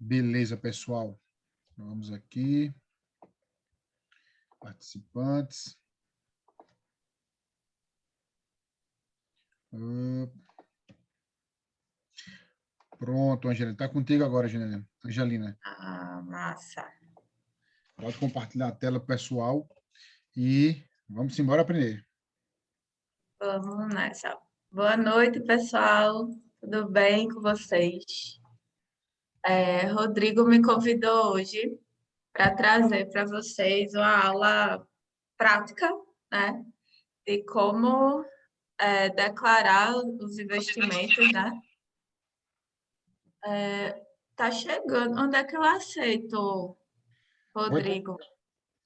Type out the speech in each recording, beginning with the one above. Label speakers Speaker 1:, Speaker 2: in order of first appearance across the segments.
Speaker 1: Beleza, pessoal. Vamos aqui. Participantes. Pronto, Angelina. Está contigo agora, Angelina.
Speaker 2: Ah, massa.
Speaker 1: Pode compartilhar a tela, pessoal. E vamos embora aprender.
Speaker 2: Vamos nessa. Boa noite, pessoal. Tudo bem com vocês? Rodrigo me convidou hoje para trazer para vocês uma aula prática, né? De como declarar os investimentos, né? Tá chegando. Onde é que eu aceito, Rodrigo?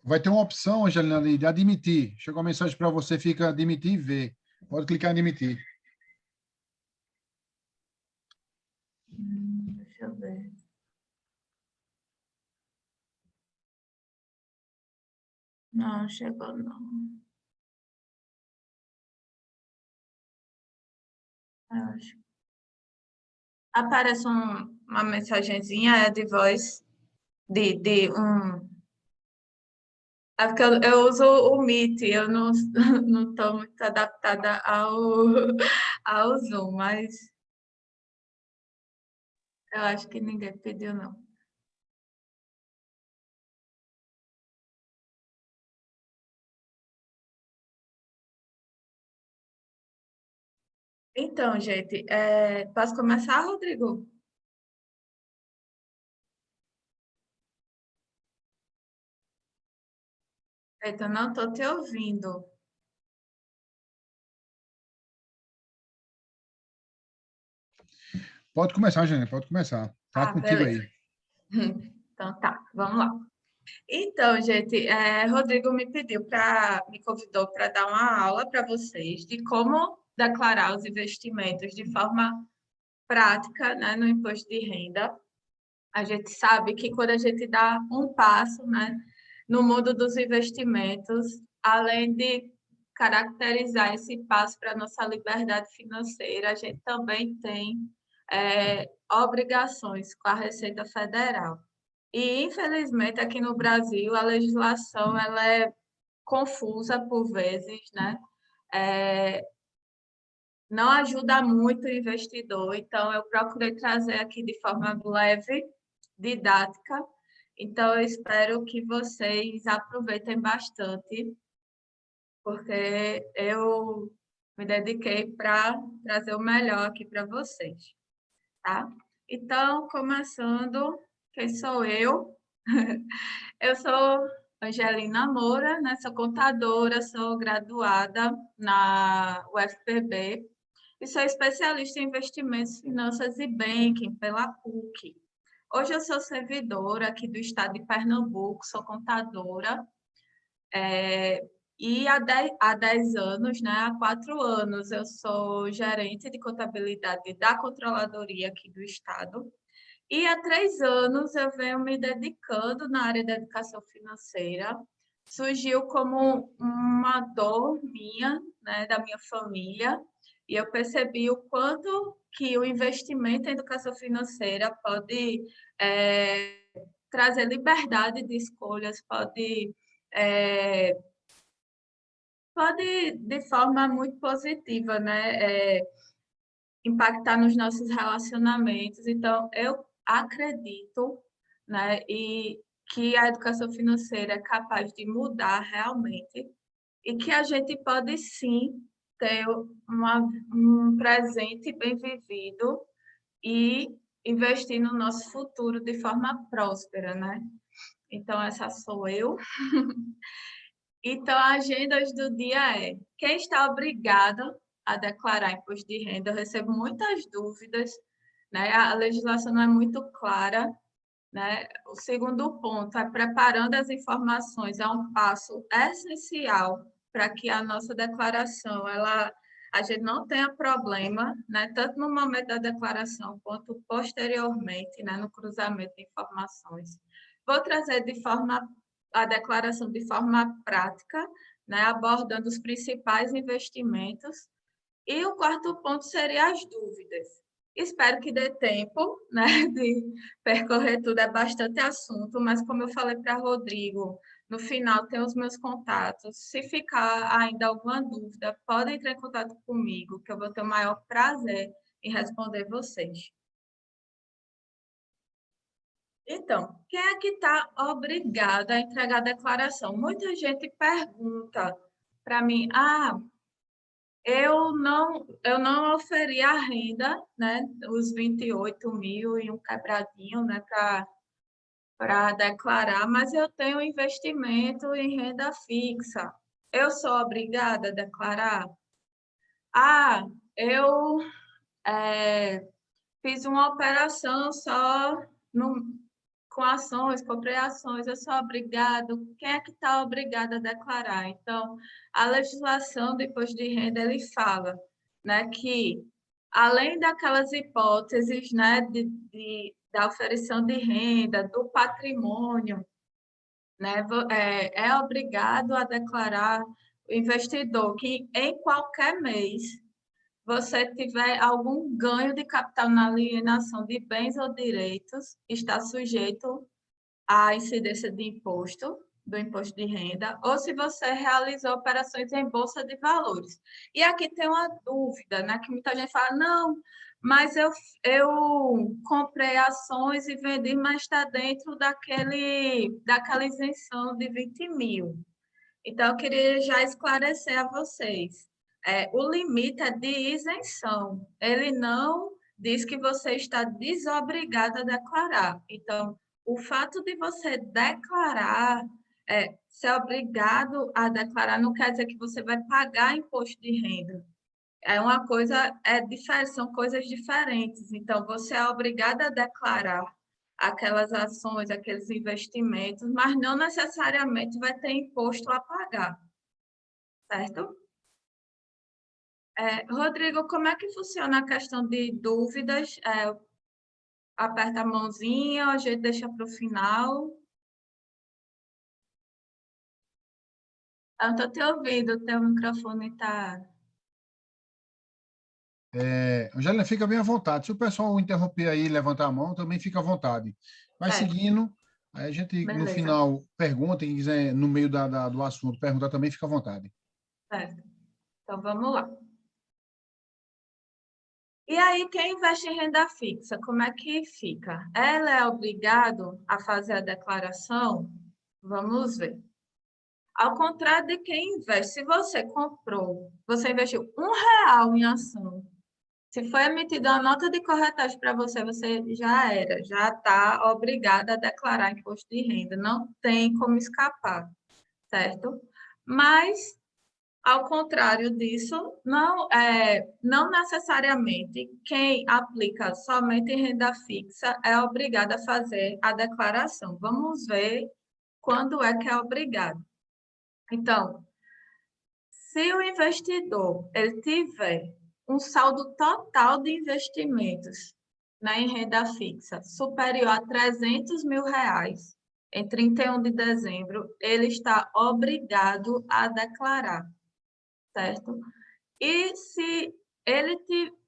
Speaker 1: Vai ter uma opção, Angelina, de admitir. Chegou uma mensagem para você, fica admitir e ver. Pode clicar em admitir.
Speaker 2: Deixa eu ver. Não, chegou não. Eu acho. Aparece uma mensagenzinha de voz de um. É porque eu uso o Meet, eu não não estou muito adaptada ao Zoom, mas eu acho que ninguém pediu, não. Então, gente, posso começar, Rodrigo? Eita, não estou te ouvindo.
Speaker 1: Pode começar, Angelina, pode começar. Tá contigo
Speaker 2: Beleza.
Speaker 1: aí.
Speaker 2: Então tá, vamos lá. Então, gente, Rodrigo me convidou para dar uma aula para vocês de como declarar os investimentos de forma prática, né, no imposto de renda. A gente sabe que quando a gente dá um passo, né, no mundo dos investimentos, além de caracterizar esse passo para a nossa liberdade financeira, a gente também tem obrigações com a Receita Federal. E, infelizmente, aqui no Brasil, a legislação ela é confusa por vezes, né? Não ajuda muito o investidor, então eu procurei trazer aqui de forma leve, didática. Então, eu espero que vocês aproveitem bastante, porque eu me dediquei para trazer o melhor aqui para vocês, tá? Então, começando, quem sou eu? Eu sou Angelina Moura, né? Sou contadora, sou graduada na UFPB e sou especialista em investimentos, finanças e banking pela PUC. Hoje eu sou servidora aqui do estado de Pernambuco, sou contadora, e há 10 anos, né, há 4 anos, eu sou gerente de contabilidade da controladoria aqui do estado. E há 3 anos eu venho me dedicando na área da educação financeira. Surgiu como uma dor minha, né, da minha família, e eu percebi o quanto que o investimento em educação financeira pode trazer liberdade de escolhas, pode de forma muito positiva, né, impactar nos nossos relacionamentos. Então, eu acredito, né, e que a educação financeira é capaz de mudar realmente e que a gente pode sim ter um presente bem vivido e investir no nosso futuro de forma próspera, né? Então, essa sou eu. Então, a agenda do dia é: quem está obrigado a declarar imposto de renda? Eu recebo muitas dúvidas, né? A legislação não é muito clara, né? O segundo ponto é preparando as informações, é um passo essencial para que a nossa declaração, a gente não tenha problema, né? Tanto no momento da declaração quanto posteriormente, né? No cruzamento de informações. Vou trazer a declaração de forma prática, né? Abordando os principais investimentos. E o quarto ponto seria as dúvidas. Espero que dê tempo, né, de percorrer tudo, é bastante assunto, mas como eu falei para Rodrigo, no final tem os meus contatos. Se ficar ainda alguma dúvida, pode entrar em contato comigo, que eu vou ter o maior prazer em responder vocês. Então, quem é que está obrigado a entregar a declaração? Muita gente pergunta para mim, eu não oferi a renda, né, os 28 mil e um quebradinho, né, para declarar, mas eu tenho investimento em renda fixa. Eu sou obrigada a declarar? Eu fiz uma operação só com ações, comprei ações, eu sou obrigado. Quem é que está obrigado a declarar? Então, a legislação do imposto de renda, ele fala, né, que além daquelas hipóteses, né, da oferição de renda, do patrimônio, né, é obrigado a declarar o investidor que em qualquer mês você tiver algum ganho de capital na alienação de bens ou direitos, está sujeito à incidência de imposto, do imposto de renda, ou se você realizou operações em bolsa de valores. E aqui tem uma dúvida, né, que muita gente fala, não, mas eu comprei ações e vendi, mas está dentro daquela isenção de 20 mil. Então, eu queria já esclarecer a vocês. O limite é de isenção. Ele não diz que você está desobrigado a declarar. Então, o fato de você declarar, ser obrigado a declarar, não quer dizer que você vai pagar imposto de renda. É uma coisa, são coisas diferentes. Então, você é obrigado a declarar aquelas ações, aqueles investimentos, mas não necessariamente vai ter imposto a pagar, certo? Rodrigo, como é que funciona a questão de dúvidas? Aperta a mãozinha, a gente deixa para o final. Eu não estou te ouvindo, o teu microfone está...
Speaker 1: Angelina, fica bem à vontade. Se o pessoal interromper aí e levantar a mão, também fica à vontade. Vai
Speaker 2: Certo,
Speaker 1: seguindo, aí a gente, no
Speaker 2: beleza,
Speaker 1: final, pergunta, quem quiser, no meio do assunto, perguntar também, fica à vontade.
Speaker 2: certo. Então, vamos lá. E aí, quem investe em renda fixa, como é que fica? Ela é obrigado a fazer a declaração? Vamos ver. Ao contrário de quem investe, se você investiu R$ 1 em ação, se foi emitida uma nota de corretagem para você, você já está obrigada a declarar imposto de renda, não tem como escapar, certo? Mas ao contrário disso, não necessariamente quem aplica somente em renda fixa é obrigado a fazer a declaração. Vamos ver quando é que é obrigado. Então, se o investidor ele tiver um saldo total de investimentos, né, em renda fixa superior a R$ 300 mil em 31 de dezembro, ele está obrigado a declarar, certo? E se ele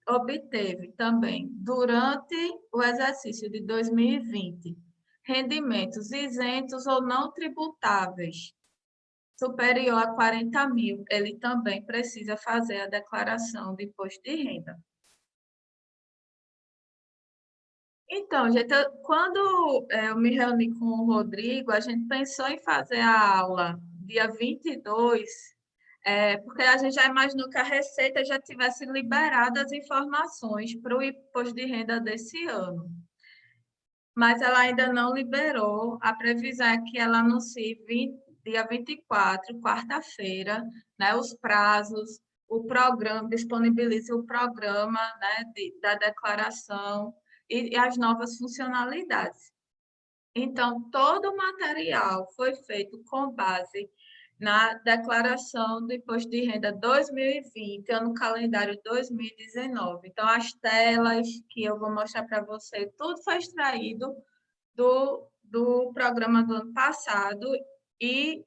Speaker 2: obteve também, durante o exercício de 2020, rendimentos isentos ou não tributáveis superior a 40 mil, ele também precisa fazer a declaração de imposto de renda. Então, gente, quando eu me reuni com o Rodrigo, a gente pensou em fazer a aula dia 22, porque a gente já imaginou que a Receita já tivesse liberado as informações para o imposto de renda desse ano. Mas ela ainda não liberou. A previsão é que ela anuncie dia 24, quarta-feira, né, os prazos, o programa, disponibilize o programa, né, da declaração e as novas funcionalidades. Então, todo o material foi feito com base na declaração do Imposto de Renda 2020, ano calendário 2019. Então, as telas que eu vou mostrar para você, tudo foi extraído do programa do ano passado e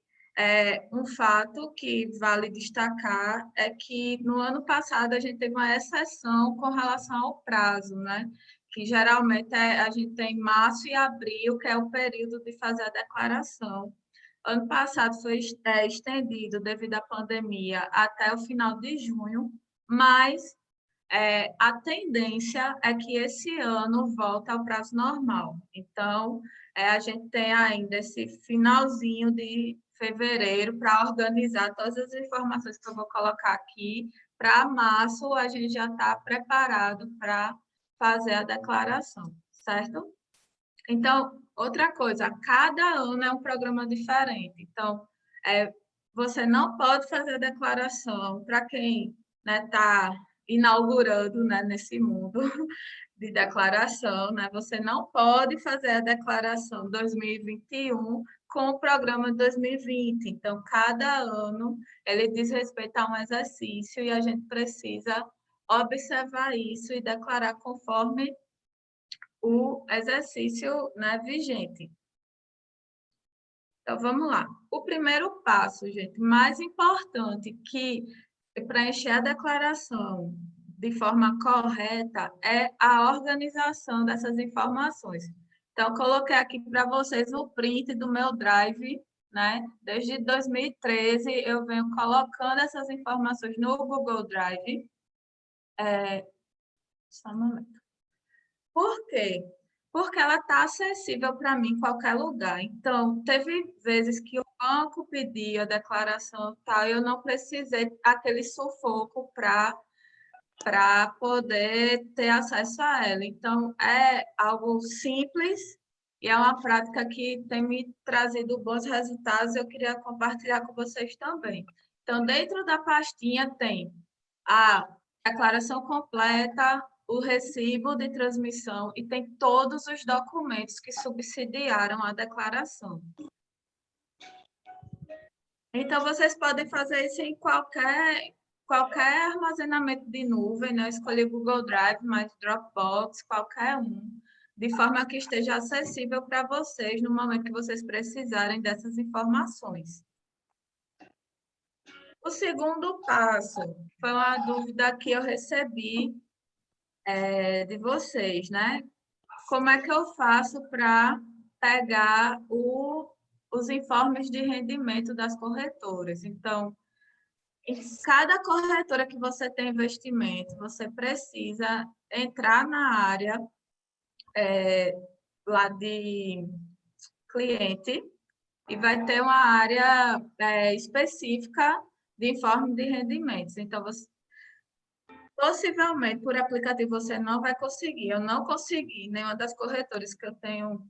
Speaker 2: Um fato que vale destacar é que no ano passado a gente teve uma exceção com relação ao prazo, né? Que geralmente a gente tem março e abril, que é o período de fazer a declaração. Ano passado foi estendido devido à pandemia até o final de junho, mas a tendência é que esse ano volte ao prazo normal. Então, a gente tem ainda esse finalzinho de fevereiro para organizar todas as informações que eu vou colocar aqui. Para março, a gente já está preparado para fazer a declaração, certo? Então, outra coisa, cada ano é um programa diferente. Então, você não pode fazer declaração para quem está inaugurando, né, nesse mundo de declaração, né? Você não pode fazer a declaração 2021 com o programa de 2020. Então, cada ano ele diz respeito a um exercício e a gente precisa observar isso e declarar conforme o exercício, né, vigente. Então, vamos lá. O primeiro passo, gente, mais importante que preencher a declaração de forma correta é a organização dessas informações. Então, coloquei aqui para vocês o print do meu Drive, né? Desde 2013, eu venho colocando essas informações no Google Drive. Só um momento. Por quê? Porque ela está acessível para mim em qualquer lugar. Então, teve vezes que o banco pedia a declaração e tal, e eu não precisei aquele sufoco para poder ter acesso a ela. Então, é algo simples e é uma prática que tem me trazido bons resultados e eu queria compartilhar com vocês também. Então, dentro da pastinha tem a declaração completa, o recibo de transmissão e tem todos os documentos que subsidiaram a declaração. Então, vocês podem fazer isso em qualquer armazenamento de nuvem, né? Eu escolhi Google Drive, mas Dropbox, qualquer um, de forma que esteja acessível para vocês no momento que vocês precisarem dessas informações. O segundo passo foi uma dúvida que eu recebi de vocês, né? Como é que eu faço para pegar os informes de rendimento das corretoras? Então, em cada corretora que você tem investimento, você precisa entrar na área lá de cliente e vai ter uma área específica de informe de rendimentos. Então, possivelmente, por aplicativo, você não vai conseguir. Eu não consegui, nenhuma das corretoras que eu tenho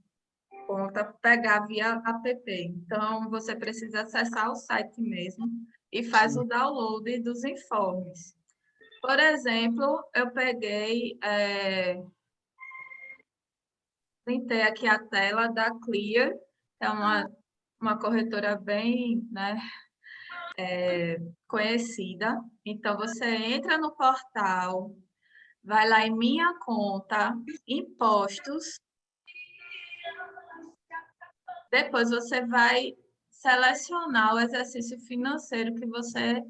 Speaker 2: conta, pegar via app. Então, você precisa acessar o site mesmo e faz o download dos informes. Por exemplo, eu peguei, printei aqui a tela da Clear, é uma corretora bem, né, conhecida. Então, você entra no portal, vai lá em Minha Conta, Impostos. Depois você vai selecionar o exercício financeiro que você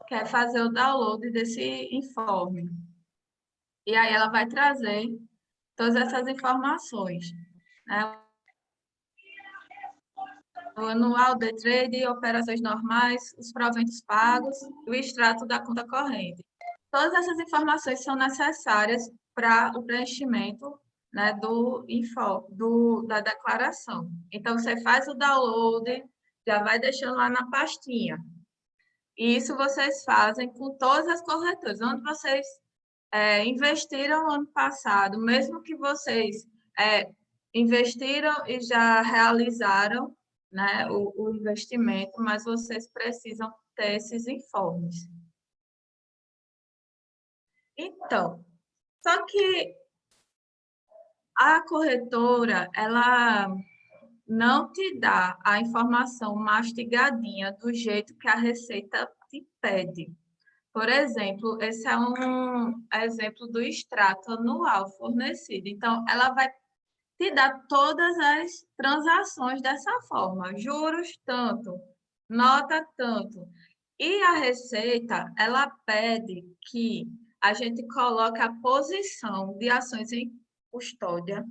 Speaker 2: quer fazer o download desse informe. E aí ela vai trazer todas essas informações, né? O anual, day trade, operações normais, os proventos pagos e o extrato da conta corrente. Todas essas informações são necessárias para o preenchimento, né, da declaração. Então, você faz o download, já vai deixando lá na pastinha. E isso vocês fazem com todas as corretoras. Onde vocês investiram ano passado, mesmo que vocês investiram e já realizaram, né, o investimento, mas vocês precisam ter esses informes. Então, só que a corretora, ela não te dá a informação mastigadinha do jeito que a Receita te pede. Por exemplo, esse é um exemplo do extrato anual fornecido. Então, ela vai te dá todas as transações dessa forma, juros tanto, nota tanto. E a Receita, ela pede que a gente coloque a posição de ações em custódia,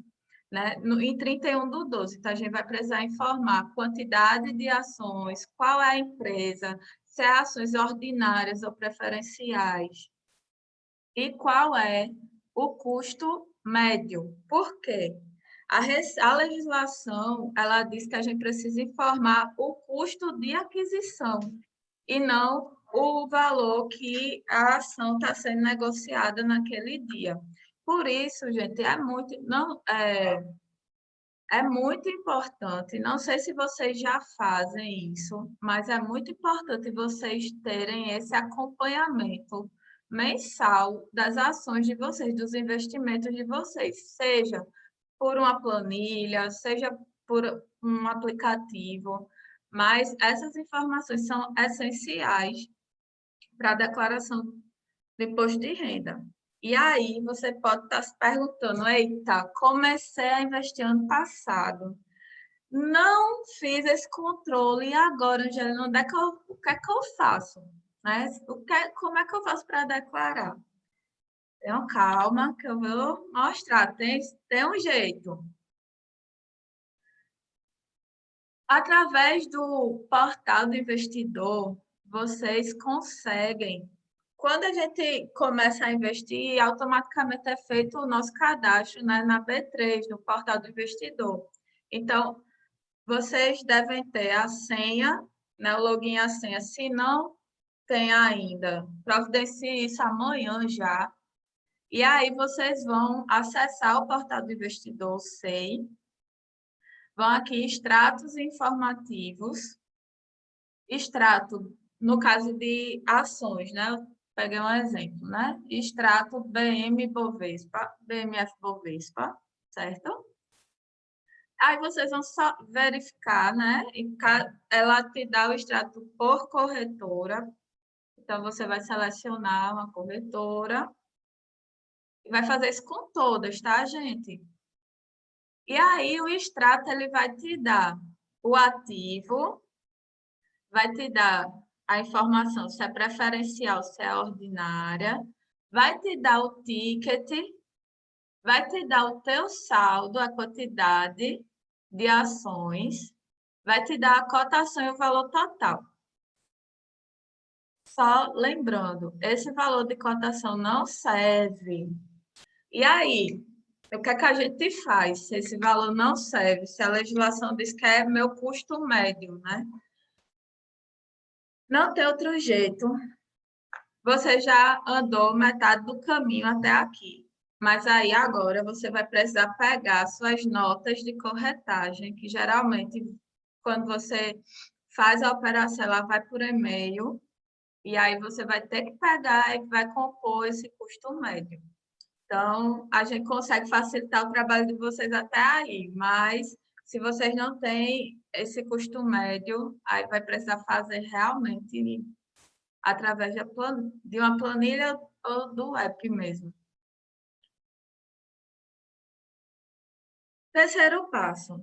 Speaker 2: né, em 31/12. Então, a gente vai precisar informar a quantidade de ações, qual é a empresa, se é ações ordinárias ou preferenciais, e qual é o custo médio. Por quê? A legislação, ela diz que a gente precisa informar o custo de aquisição e não o valor que a ação está sendo negociada naquele dia. Por isso, gente, é muito importante, não sei se vocês já fazem isso, mas é muito importante vocês terem esse acompanhamento mensal das ações de vocês, dos investimentos de vocês, seja por uma planilha, seja por um aplicativo, mas essas informações são essenciais para a declaração do imposto de renda. E aí você pode estar se perguntando, eita, comecei a investir ano passado, não fiz esse controle e agora, Angelina, o que é que eu faço? Né? Como é que eu faço para declarar? Tenham calma que eu vou mostrar, tem um jeito. Através do portal do investidor, vocês conseguem. Quando a gente começa a investir, automaticamente é feito o nosso cadastro, né, na B3, no portal do investidor. Então, vocês devem ter a senha, né, o login e a senha. Se não tem ainda, providencie isso amanhã já. E aí vocês vão acessar o portal do investidor, SEI. Vão aqui extratos informativos, extrato, no caso de ações, né? Eu peguei um exemplo, né? Extrato BM Bovespa, BMF Bovespa, certo? Aí vocês vão só verificar, né? Ela te dá o extrato por corretora. Então, você vai selecionar uma corretora e vai fazer isso com todas, tá, gente? E aí, o extrato, ele vai te dar o ativo, vai te dar a informação se é preferencial, se é ordinária, vai te dar o ticket, vai te dar o teu saldo, a quantidade de ações, vai te dar a cotação e o valor total. Só lembrando, esse valor de cotação não serve. E aí, o que é que a gente faz se esse valor não serve? Se a legislação diz que é meu custo médio, né? Não tem outro jeito. Você já andou metade do caminho até aqui. Mas aí agora você vai precisar pegar suas notas de corretagem, que geralmente, quando você faz a operação, ela vai por e-mail, e aí você vai ter que pegar e vai compor esse custo médio. Então, a gente consegue facilitar o trabalho de vocês até aí, mas se vocês não têm esse custo médio, aí vai precisar fazer realmente através de uma planilha ou do app mesmo. Terceiro passo.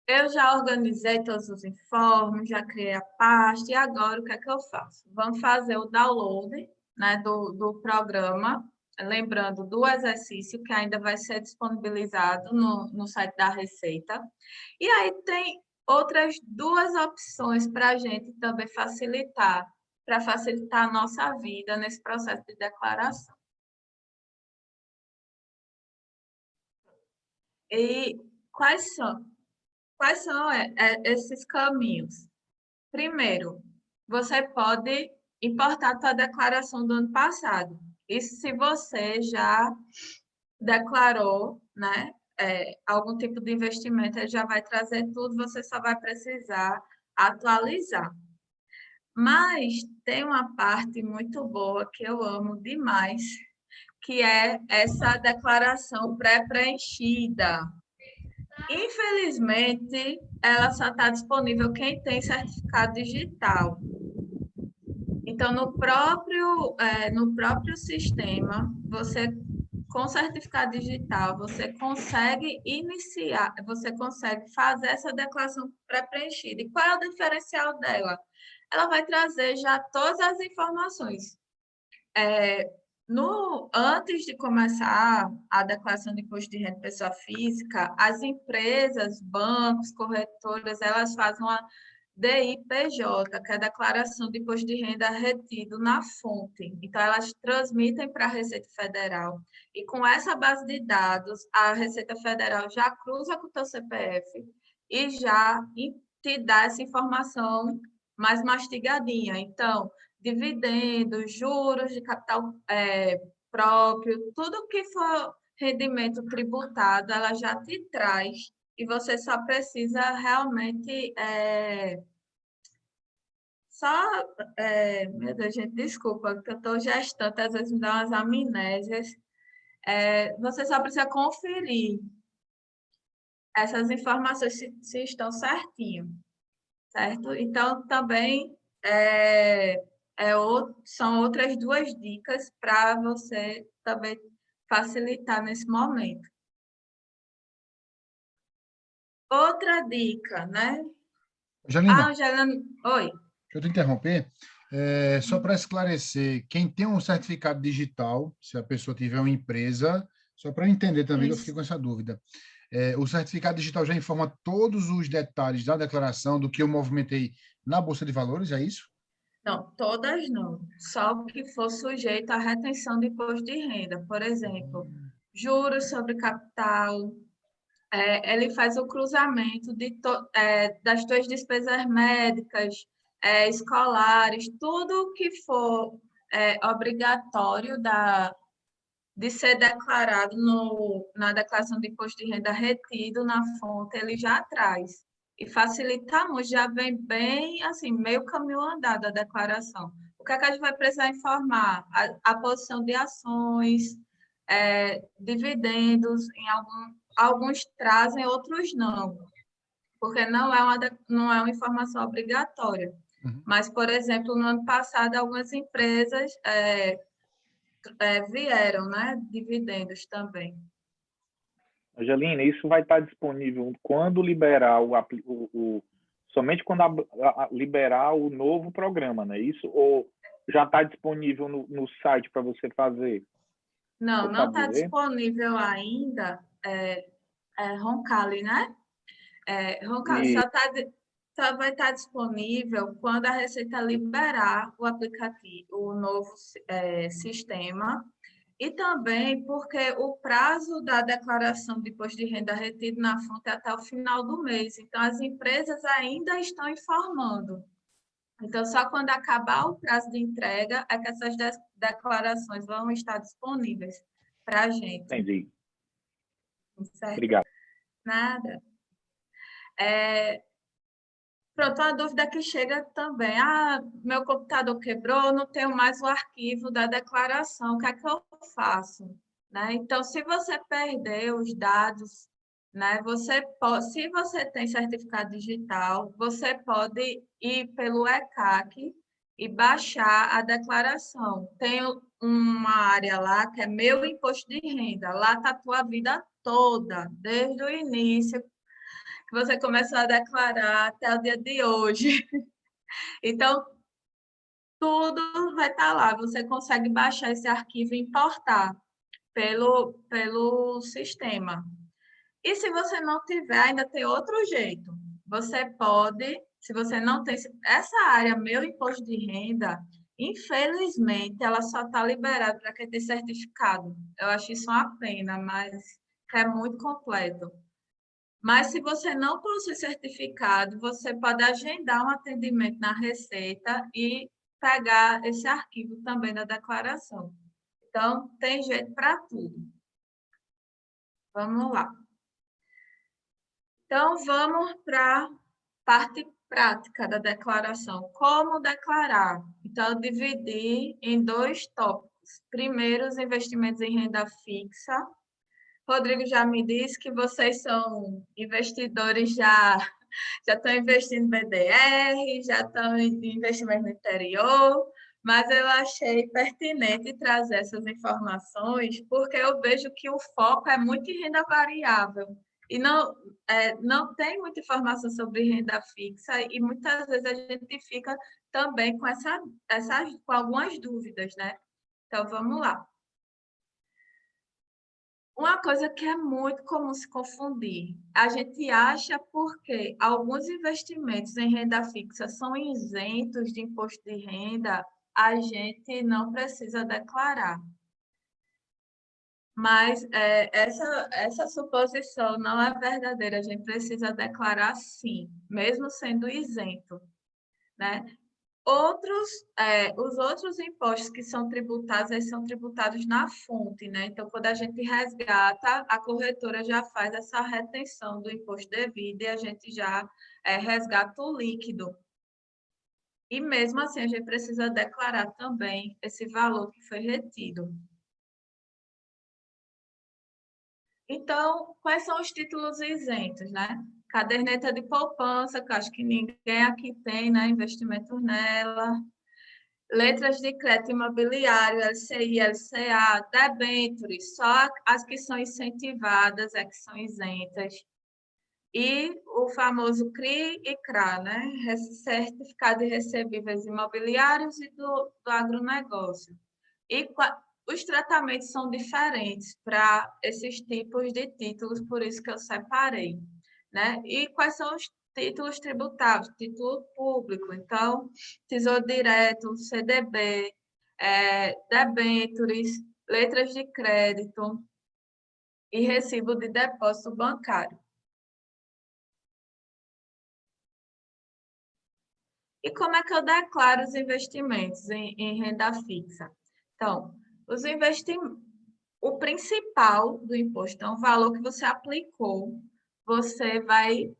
Speaker 2: Eu já organizei todos os informes, já criei a pasta, e agora o que é que eu faço? Vamos fazer o download, né, do programa, lembrando do exercício que ainda vai ser disponibilizado no site da Receita. E aí tem outras duas opções para a gente também facilitar, para facilitar a nossa vida nesse processo de declaração. E quais são? Quais são esses caminhos? Primeiro, você pode importar a sua declaração do ano passado. Isso se você já declarou, né, algum tipo de investimento, ele já vai trazer tudo, você só vai precisar atualizar. Mas tem uma parte muito boa que eu amo demais, que é essa declaração pré-preenchida. Infelizmente, ela só está disponível quem tem certificado digital. Então, no próprio sistema, você com certificado digital, você consegue iniciar, você consegue fazer essa declaração pré-preenchida. E qual é o diferencial dela? Ela vai trazer já todas as informações. Antes de começar a declaração de imposto de renda de pessoa física, as empresas, bancos, corretoras, elas fazem uma DIPJ, que é a Declaração de Imposto de Renda Retido na fonte. Então, elas transmitem para a Receita Federal. E com essa base de dados, a Receita Federal já cruza com o teu CPF e já te dá essa informação mais mastigadinha. Então, dividendos, juros de capital próprio, tudo que for rendimento tributado, ela já te traz e você só precisa realmente meu Deus, gente, desculpa, que eu estou gestante, às vezes me dá umas amnésias. Você só precisa conferir essas informações se estão certinho, certo? Então, também são outras 2 dicas para você também facilitar nesse momento. Outra dica, né?
Speaker 1: Angelina,
Speaker 2: Angela, oi.
Speaker 1: deixa eu te interromper. Só para esclarecer, quem tem um certificado digital, se a pessoa tiver uma empresa, só para eu entender também, que eu fiquei com essa dúvida. O certificado digital já informa todos os detalhes da declaração do que eu movimentei na Bolsa de Valores, é isso?
Speaker 2: Não, todas não. Só o que for sujeito à retenção de imposto de renda. Por exemplo, juros sobre capital, ele faz o cruzamento das tuas despesas médicas, escolares, tudo que for obrigatório de ser declarado na declaração de imposto de renda retido na fonte, ele já traz. E facilita muito, já vem bem, assim, meio caminho andado a declaração. O que é que a gente vai precisar informar? A posição de ações, dividendos, alguns trazem, outros não, porque não é uma informação obrigatória.
Speaker 1: Uhum.
Speaker 2: Mas, por exemplo, no ano passado, algumas empresas vieram, né? Dividendos também.
Speaker 3: Angelina, isso vai estar disponível quando liberar somente quando liberar o novo programa, não é isso? Ou já está disponível no site para você fazer?
Speaker 2: Não está disponível ainda. Roncalli, né? Roncalli só vai estar disponível quando a Receita liberar o aplicativo, o novo sistema. E também porque o prazo da declaração de imposto de renda retido na fonte é até o final do mês. Então, as empresas ainda estão informando. Então, só quando acabar o prazo de entrega é que essas declarações vão estar disponíveis para a gente.
Speaker 3: Entendi.
Speaker 2: Certo?
Speaker 3: Obrigado.
Speaker 2: Nada. Pronto, uma dúvida que chega também. Meu computador quebrou, não tenho mais o arquivo da declaração, o que é que eu faço? Né? Então, se você perder os dados, né, se você tem certificado digital, você pode ir pelo ECAC e baixar a declaração. Tem uma área lá que é Meu Imposto de Renda. Lá está a tua vida toda, desde o início, que você começou a declarar até o dia de hoje. Então, tudo vai estar lá. Você consegue baixar esse arquivo e importar pelo sistema. E se você não tiver, ainda tem outro jeito. Você pode, se você não tem essa área, Meu Imposto de Renda, infelizmente, ela só está liberada para quem tem certificado. Eu acho isso uma pena, mas é muito completo. Mas se você não possui certificado, você pode agendar um atendimento na Receita e pegar esse arquivo também da declaração. Então, tem jeito para tudo. Vamos lá. Então, vamos para a parte prática da declaração. Como declarar? Então, eu dividi em 2 tópicos. Primeiro, os investimentos em renda fixa. Rodrigo já me disse que vocês são investidores, já estão investindo em BDR, já estão em investimento no interior. Mas eu achei pertinente trazer essas informações, porque eu vejo que o foco é muito em renda variável. E não tem muita informação sobre renda fixa, e muitas vezes a gente fica também com com algumas dúvidas, né? Então, vamos lá. Uma coisa que é muito comum se confundir, a gente acha porque alguns investimentos em renda fixa são isentos de imposto de renda, a gente não precisa declarar. Mas essa suposição não é verdadeira, a gente precisa declarar sim, mesmo sendo isento, né? Os outros impostos que são tributados, eles são tributados na fonte, né? Então, quando a gente resgata, a corretora já faz essa retenção do imposto devido e a gente já resgata o líquido. E mesmo assim, a gente precisa declarar também esse valor que foi retido. Então, quais são os títulos isentos, né? Caderneta de poupança, que acho que ninguém aqui tem, né? Investimento nela. Letras de crédito imobiliário, LCI, LCA, debêntures, só as que são incentivadas é que são isentas. E o famoso CRI e CRA, né? Certificado de recebíveis imobiliários e do agronegócio. E os tratamentos são diferentes para esses tipos de títulos, por isso que eu separei, né? E quais são os títulos tributáveis? Título público, então, Tesouro Direto, CDB, debêntures, letras de crédito e recibo de depósito bancário. E como é que eu declaro os investimentos em renda fixa? Então, o principal do imposto é o valor que você aplicou. Você vai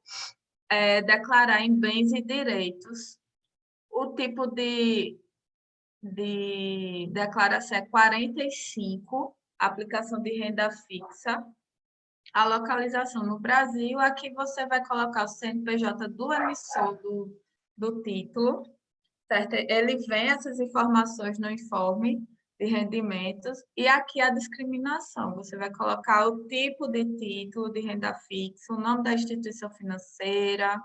Speaker 2: declarar em bens e direitos. O tipo de declaração é 45, aplicação de renda fixa. A localização no Brasil, aqui você vai colocar o CNPJ do emissor do título, certo? Ele vem essas informações no informe de rendimentos e aqui a discriminação. Você vai colocar o tipo de título de renda fixa, o nome da instituição financeira,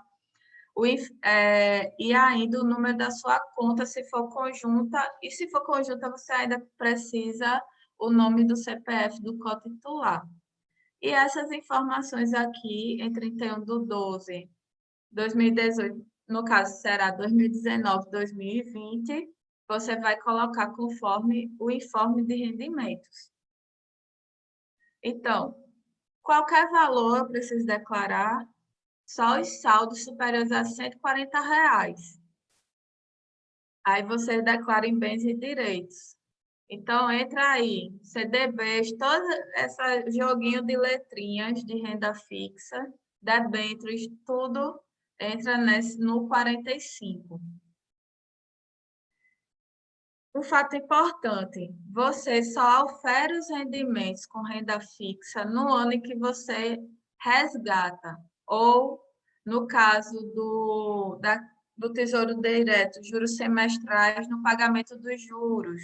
Speaker 2: e ainda o número da sua conta, se for conjunta, e se for conjunta, você ainda precisa o nome do CPF do cotitular. E essas informações aqui, em 31/12/2018, no caso será 2019, 2020, você vai colocar conforme o informe de rendimentos. Então, qualquer valor eu preciso declarar, só os saldos superiores a R$140. Aí você declara em bens e direitos. Então, entra aí, CDBs, todo esse joguinho de letrinhas de renda fixa, debêntures, tudo entra no 45. Um fato importante, você só ofere os rendimentos com renda fixa no ano em que você resgata, ou no caso do Tesouro Direto, juros semestrais no pagamento dos juros,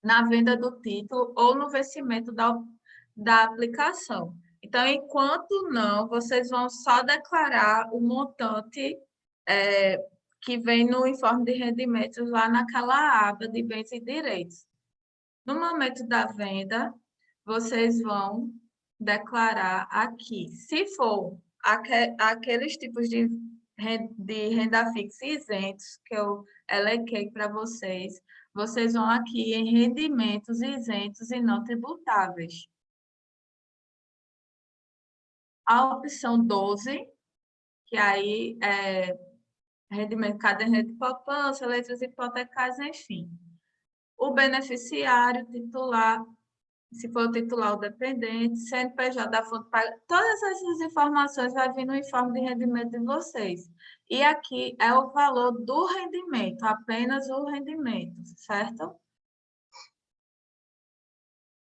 Speaker 2: na venda do título ou no vencimento da aplicação. Então, enquanto não, vocês vão só declarar o montante que vem no informe de rendimentos lá naquela aba de bens e direitos. No momento da venda, vocês vão declarar aqui. Se for aqueles tipos de renda fixa isentos que eu elenquei para vocês, vocês vão aqui em rendimentos isentos e não tributáveis. A opção 12, que aí é rendimento, caderneta de poupança, letras hipotecárias, enfim. O beneficiário titular, se for o titular ou dependente, CNPJ da fonte paga, todas essas informações vão vir no informe de rendimento de vocês. E aqui é o valor do rendimento, apenas o rendimento, certo?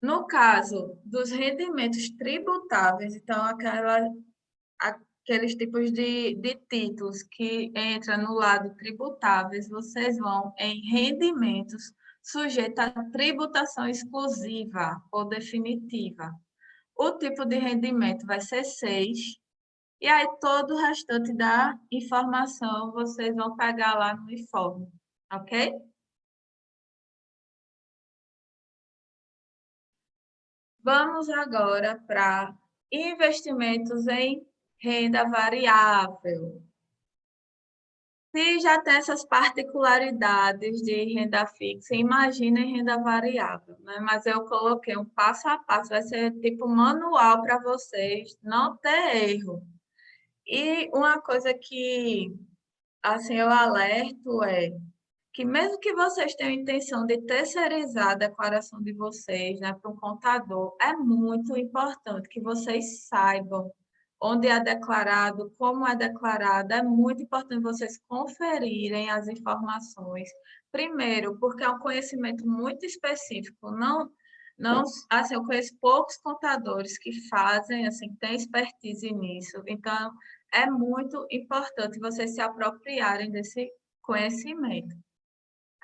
Speaker 2: No caso dos rendimentos tributáveis, então aqueles tipos de títulos que entram no lado tributáveis, vocês vão em rendimentos sujeitos à tributação exclusiva ou definitiva. O tipo de rendimento vai ser 6, e aí todo o restante da informação vocês vão pegar lá no informe, ok? Vamos agora para investimentos em renda variável. Se já tem essas particularidades de renda fixa, imagina em renda variável, né? Mas eu coloquei um passo a passo, vai ser tipo manual para vocês, não ter erro. E uma coisa que, assim, eu alerto é que mesmo que vocês tenham intenção de terceirizar a declaração de vocês, né, para um contador, é muito importante que vocês saibam onde é declarado, como é declarado. É muito importante vocês conferirem as informações. Primeiro, porque é um conhecimento muito específico. Não, assim, eu conheço poucos contadores que fazem, assim, que têm expertise nisso. Então, é muito importante vocês se apropriarem desse conhecimento.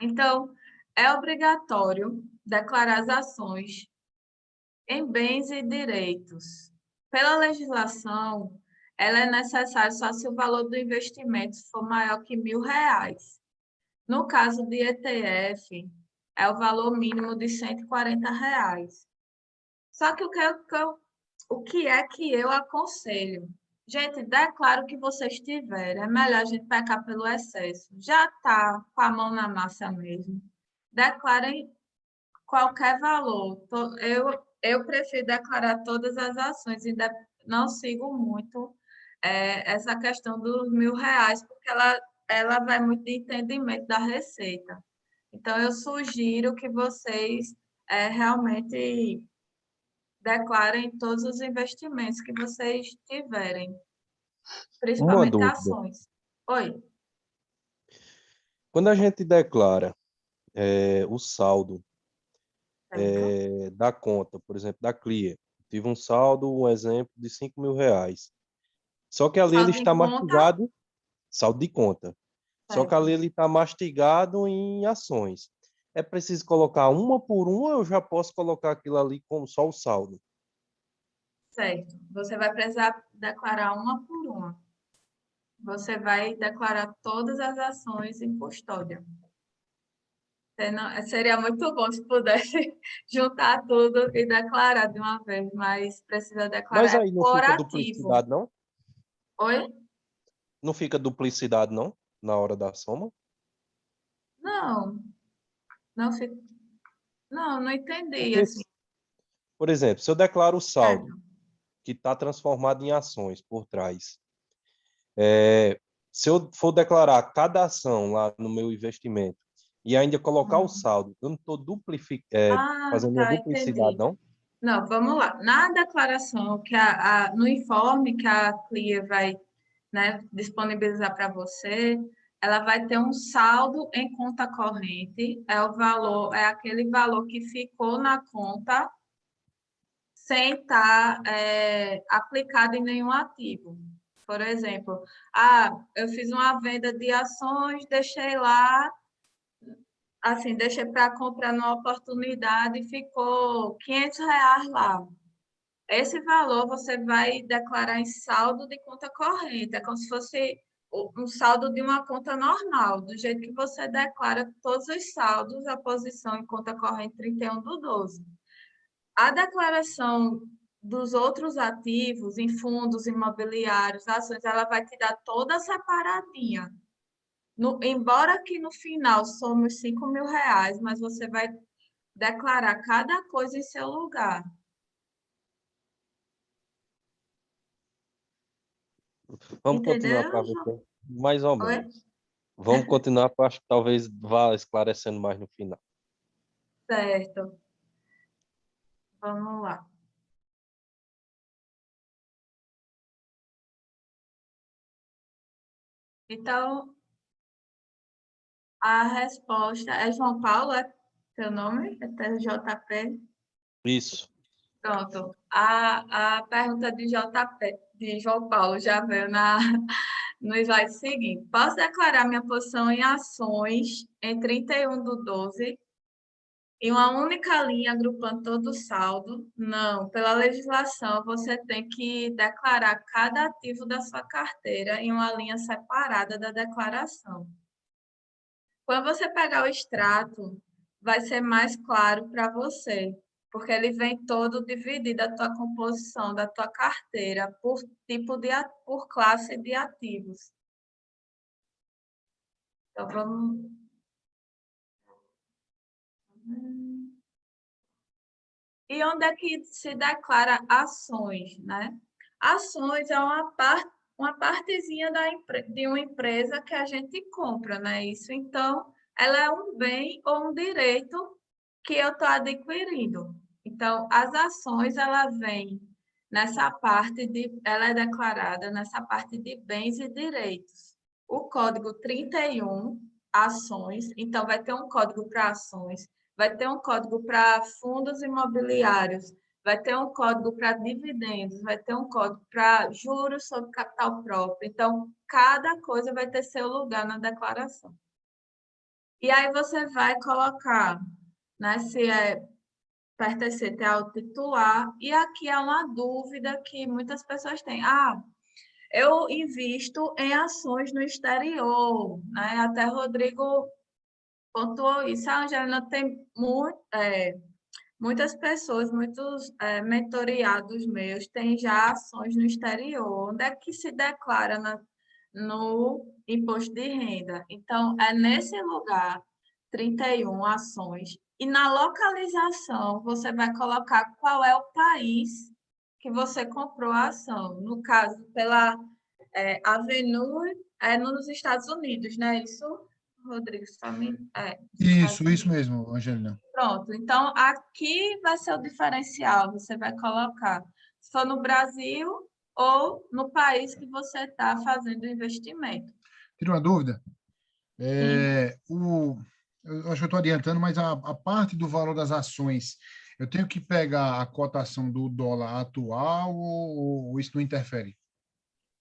Speaker 2: Então, é obrigatório declarar as ações em bens e direitos. Pela legislação, ela é necessária só se o valor do investimento for maior que R$ 1.000. No caso de ETF, é o valor mínimo de R$ 140. Só que o que é que eu aconselho? Gente, declaro que vocês tiverem. É melhor a gente pecar pelo excesso. Já está com a mão na massa mesmo. Declarem qualquer valor. Eu prefiro declarar todas as ações. Não sigo muito essa questão dos R$ 1.000, porque ela vai muito de entendimento da receita. Então, eu sugiro que vocês realmente declarem todos os investimentos que vocês tiverem,
Speaker 4: Uma
Speaker 2: principalmente
Speaker 4: dúvida.
Speaker 2: ações. Oi.
Speaker 4: Quando a gente declara o saldo
Speaker 2: Certo.
Speaker 4: da conta, por exemplo, da Clear, tive um saldo, um exemplo, de R$ 5.000. Só que ali ele
Speaker 2: Saldo em
Speaker 4: está
Speaker 2: conta.
Speaker 4: mastigado, saldo de conta. Só que
Speaker 2: Certo.
Speaker 4: ali ele está mastigado em ações. É preciso colocar uma por uma, ou eu já posso colocar aquilo ali como só o saldo?
Speaker 2: Certo. Você vai precisar declarar uma por uma. Você vai declarar todas as ações em custódia. Seria muito bom se pudesse juntar tudo e declarar de uma vez, mas precisa
Speaker 4: Mas
Speaker 2: declarar
Speaker 4: aí não
Speaker 2: por
Speaker 4: fica
Speaker 2: ativo.
Speaker 4: duplicidade, não?
Speaker 2: Oi?
Speaker 4: Não fica duplicidade, não? Na hora da soma?
Speaker 2: Não, não, não entendi,
Speaker 4: Porque,
Speaker 2: assim.
Speaker 4: por exemplo, se eu declaro o saldo,
Speaker 2: Certo.
Speaker 4: que está transformado em ações por trás, se eu for declarar cada ação lá no meu investimento e ainda colocar o saldo, eu não estou
Speaker 2: Ah,
Speaker 4: fazendo uma
Speaker 2: tá,
Speaker 4: duplicidade,
Speaker 2: entendi.
Speaker 4: não?
Speaker 2: Não, vamos lá. Na declaração, no informe que a Clear vai, né, disponibilizar para você, ela vai ter um saldo em conta corrente, é aquele valor que ficou na conta sem estar aplicado em nenhum ativo. Por exemplo, eu fiz uma venda de ações, deixei lá, assim, deixei para comprar numa oportunidade e ficou R$ 500 lá. Esse valor você vai declarar em saldo de conta corrente, é como se fosse um saldo de uma conta normal, do jeito que você declara todos os saldos, a posição em conta corrente 31/12. A declaração dos outros ativos em fundos imobiliários, ações, ela vai te dar toda separadinha. Embora que no final somos R$ 5.000, mas você vai declarar cada coisa em seu lugar.
Speaker 4: Vamos continuar
Speaker 2: Entendeu,
Speaker 4: para ver,
Speaker 2: João?
Speaker 4: mais ou
Speaker 2: Oi?
Speaker 4: menos. Vamos continuar, porque eu acho que talvez vá esclarecendo mais no final.
Speaker 2: Certo. Vamos lá. Então, a resposta é João Paulo, é teu nome? É TJP?
Speaker 4: Isso.
Speaker 2: Pronto. A pergunta de JP, de João Paulo já veio no slide seguinte. Posso declarar minha posição em ações em 31/12 em uma única linha, agrupando todo o saldo? Não. Pela legislação, você tem que declarar cada ativo da sua carteira em uma linha separada da declaração. Quando você pegar o extrato, vai ser mais claro para você, porque ele vem todo dividido a tua composição da tua carteira por por classe de ativos. Então, vamos... E onde é que se declara ações, né? Ações é uma partezinha de uma empresa que a gente compra, né? Isso, então, ela é um bem ou um direito que eu estou adquirindo. Então, as ações, ela vem nessa parte ela é declarada nessa parte de bens e direitos. O código 31, ações, então vai ter um código para ações, vai ter um código para fundos imobiliários, vai ter um código para dividendos, vai ter um código para juros sobre capital próprio. Então, cada coisa vai ter seu lugar na declaração. E aí você vai colocar, né, se é pertencer ao titular, e aqui é uma dúvida que muitas pessoas têm. Eu invisto em ações no exterior, né? Até Rodrigo pontuou isso. A Angelina tem muitas pessoas, muitos mentoriados meus têm já ações no exterior. Onde é que se declara no imposto de renda? Então, é nesse lugar, 31 ações. E na localização, você vai colocar qual é o país que você comprou a ação. No caso, pela Avenue, nos Estados Unidos, né? Isso, Rodrigo,
Speaker 1: Isso mesmo, Angelina.
Speaker 2: Pronto, então aqui vai ser o diferencial, você vai colocar se for no Brasil ou no país que você está fazendo o investimento.
Speaker 1: Tira uma dúvida. Eu acho que eu estou adiantando, mas a parte do valor das ações, eu tenho que pegar a cotação do dólar atual ou isso não interfere?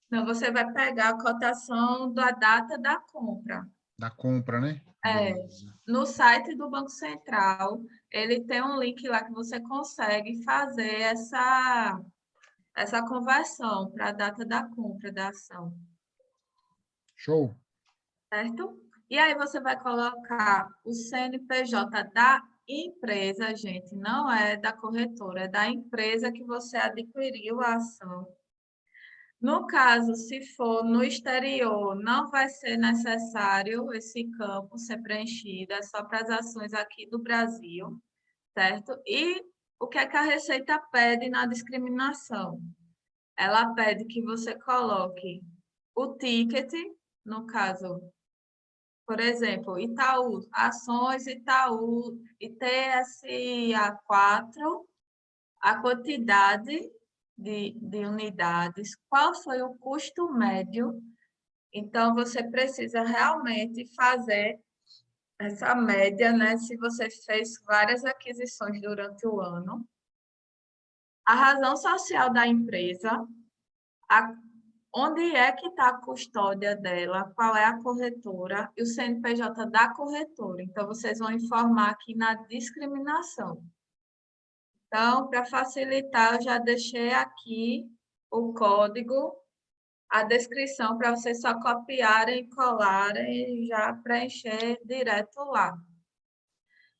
Speaker 2: Não, você vai pegar a cotação da data da compra.
Speaker 1: Da compra, né? Beleza.
Speaker 2: No site do Banco Central, ele tem um link lá que você consegue fazer essa conversão para a data da compra da ação.
Speaker 1: Show.
Speaker 2: Certo? E aí você vai colocar o CNPJ da empresa, gente, não é da corretora, é da empresa que você adquiriu a ação. No caso, se for no exterior, não vai ser necessário esse campo ser preenchido, é só para as ações aqui do Brasil, certo? E o que é que a Receita pede na discriminação? Ela pede que você coloque o ticket, no caso, por exemplo, Itaú, ações Itaú, ITSA4, a quantidade de unidades, qual foi o custo médio. Então, você precisa realmente fazer essa média, né? Se você fez várias aquisições durante o ano. A razão social da empresa, onde é que está a custódia dela, qual é a corretora e o CNPJ da corretora. Então, vocês vão informar aqui na discriminação. Então, para facilitar, eu já deixei aqui o código, a descrição, para vocês só copiarem e colarem e já preencher direto lá.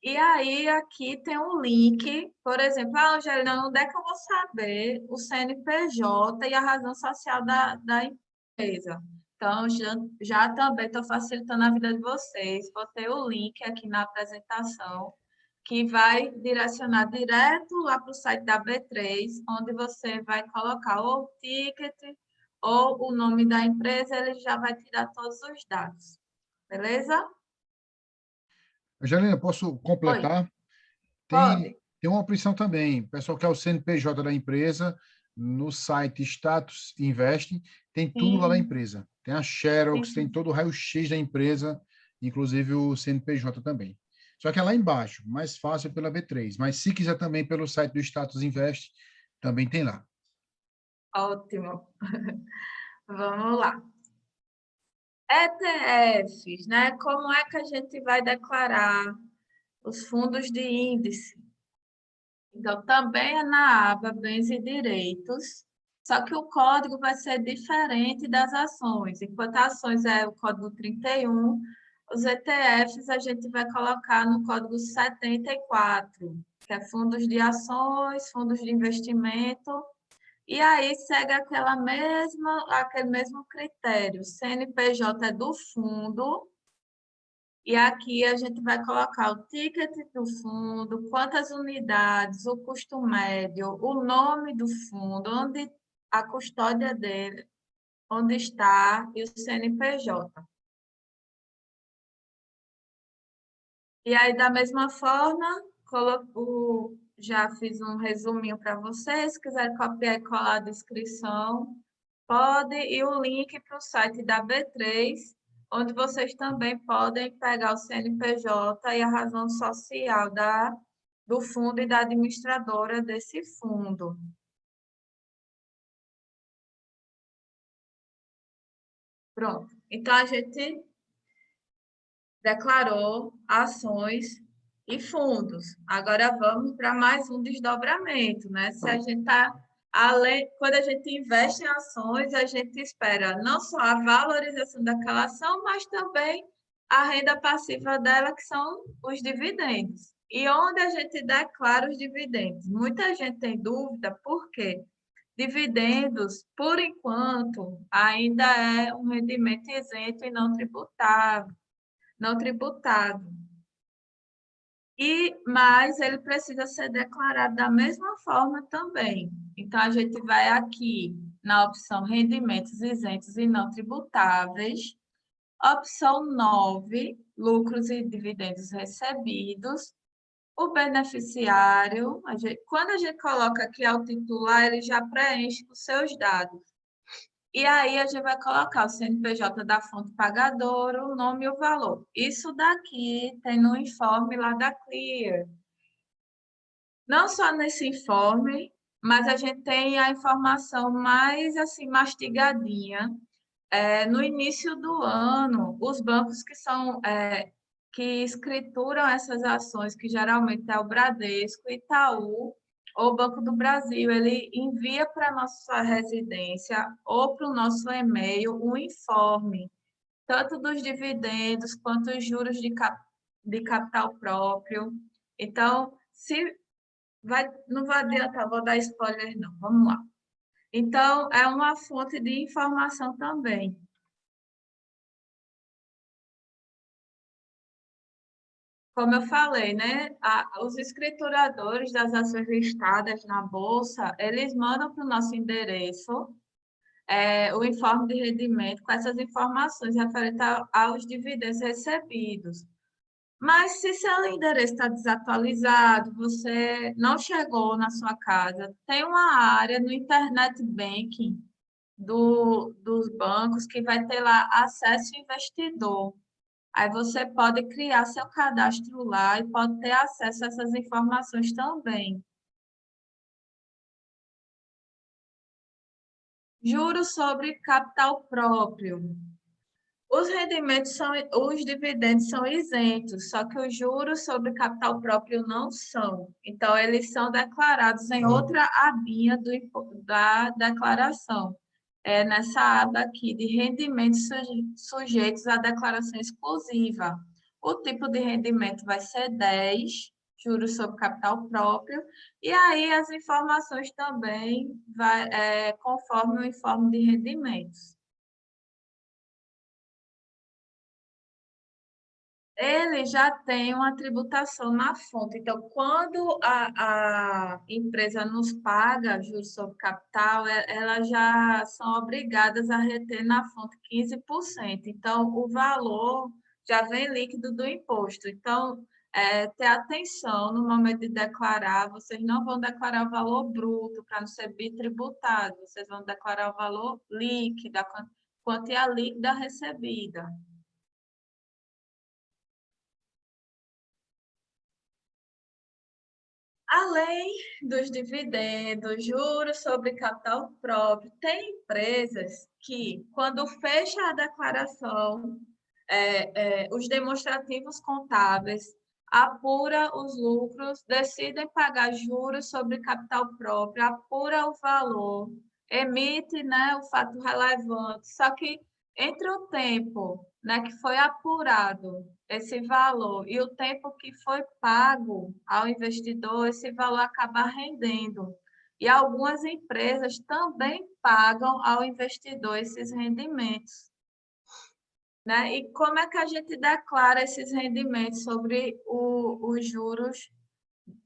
Speaker 2: E aí, aqui tem um link, por exemplo, Angelina, onde é que eu vou saber o CNPJ e a razão social da empresa? Então, já também estou facilitando a vida de vocês. Botei o link aqui na apresentação, que vai direcionar direto lá para o site da B3, onde você vai colocar ou o ticket ou o nome da empresa, ele já vai tirar todos os dados. Beleza?
Speaker 1: Angelina, posso completar?
Speaker 2: Oi. Pode.
Speaker 1: Tem uma opção também. O pessoal quer o CNPJ da empresa, no site Status Invest, tem tudo lá da empresa. Tem a Xerox, tem todo o raio-x da empresa, inclusive o CNPJ também. Só que é lá embaixo, mais fácil pela B3. Mas se quiser também pelo site do Status Invest, também tem lá.
Speaker 2: Ótimo. Vamos lá. ETFs, né? Como é que a gente vai declarar os fundos de índice? Então, também é na aba Bens e Direitos, só que o código vai ser diferente das ações. Enquanto ações é o código 31, os ETFs a gente vai colocar no código 74, que é fundos de ações, fundos de investimento, e aí segue aquele mesmo critério. CNPJ é do fundo, e aqui a gente vai colocar o ticket do fundo, quantas unidades, o custo médio, o nome do fundo, onde a custódia dele, onde está e o CNPJ. E aí, da mesma forma, já fiz um resuminho para vocês. Se quiser copiar e colar a descrição, pode, e o link para o site da B3, onde vocês também podem pegar o CNPJ e a razão social do fundo e da administradora desse fundo. Pronto. Então, a gente declarou ações e fundos. Agora vamos para mais um desdobramento, né? Se a gente está quando a gente investe em ações, a gente espera não só a valorização daquela ação, mas também a renda passiva dela, que são os dividendos. E onde a gente declara os dividendos? Muita gente tem dúvida, por quê? Dividendos, por enquanto, ainda é um rendimento isento e não tributado. Mas ele precisa ser declarado da mesma forma também. Então, a gente vai aqui na opção rendimentos isentos e não tributáveis. Opção 9, lucros e dividendos recebidos. O beneficiário, quando a gente coloca aqui ao titular, ele já preenche os seus dados. E aí a gente vai colocar o CNPJ da fonte pagadora, o nome e o valor. Isso daqui tem no informe lá da Clear. Não só nesse informe, mas a gente tem a informação mais assim mastigadinha. No início do ano, os bancos que escrituram essas ações, que geralmente é o Bradesco, Itaú, ou Banco do Brasil, ele envia para a nossa residência ou para o nosso e-mail um informe, tanto dos dividendos quanto os juros de capital próprio. Então, não vai adiantar, vou dar spoiler, não. Vamos lá. Então, é uma fonte de informação também. Como eu falei, né? Os escrituradores das ações listadas na Bolsa, eles mandam para o nosso endereço o informe de rendimento com essas informações referentes aos dividendos recebidos. Mas se seu endereço está desatualizado, você não chegou na sua casa, tem uma área no Internet Banking dos bancos que vai ter lá acesso investidor. Aí você pode criar seu cadastro lá e pode ter acesso a essas informações também. Juros sobre capital próprio. Os dividendos são isentos, só que os juros sobre capital próprio não são. Então, eles são declarados em outra abinha da declaração. Nessa aba aqui de rendimentos sujeitos à declaração exclusiva. O tipo de rendimento vai ser 10, juros sobre capital próprio, e aí as informações também conforme o informe de rendimentos. Ele já tem uma tributação na fonte. Então, quando a empresa nos paga juros sobre capital, elas já são obrigadas a reter na fonte 15%. Então, o valor já vem líquido do imposto. Então, ter atenção no momento de declarar, vocês não vão declarar o valor bruto para não ser bitributado, vocês vão declarar o valor líquido, a quantia líquida recebida. Além dos dividendos, juros sobre capital próprio, tem empresas que, quando fecha a declaração, os demonstrativos contábeis, apura os lucros, decidem pagar juros sobre capital próprio, apura o valor, emite, né, o fato relevante. Só que entre o tempo, né, que foi apurado esse valor e o tempo que foi pago ao investidor, esse valor acaba rendendo. E algumas empresas também pagam ao investidor esses rendimentos. Né? E como é que a gente declara esses rendimentos sobre os juros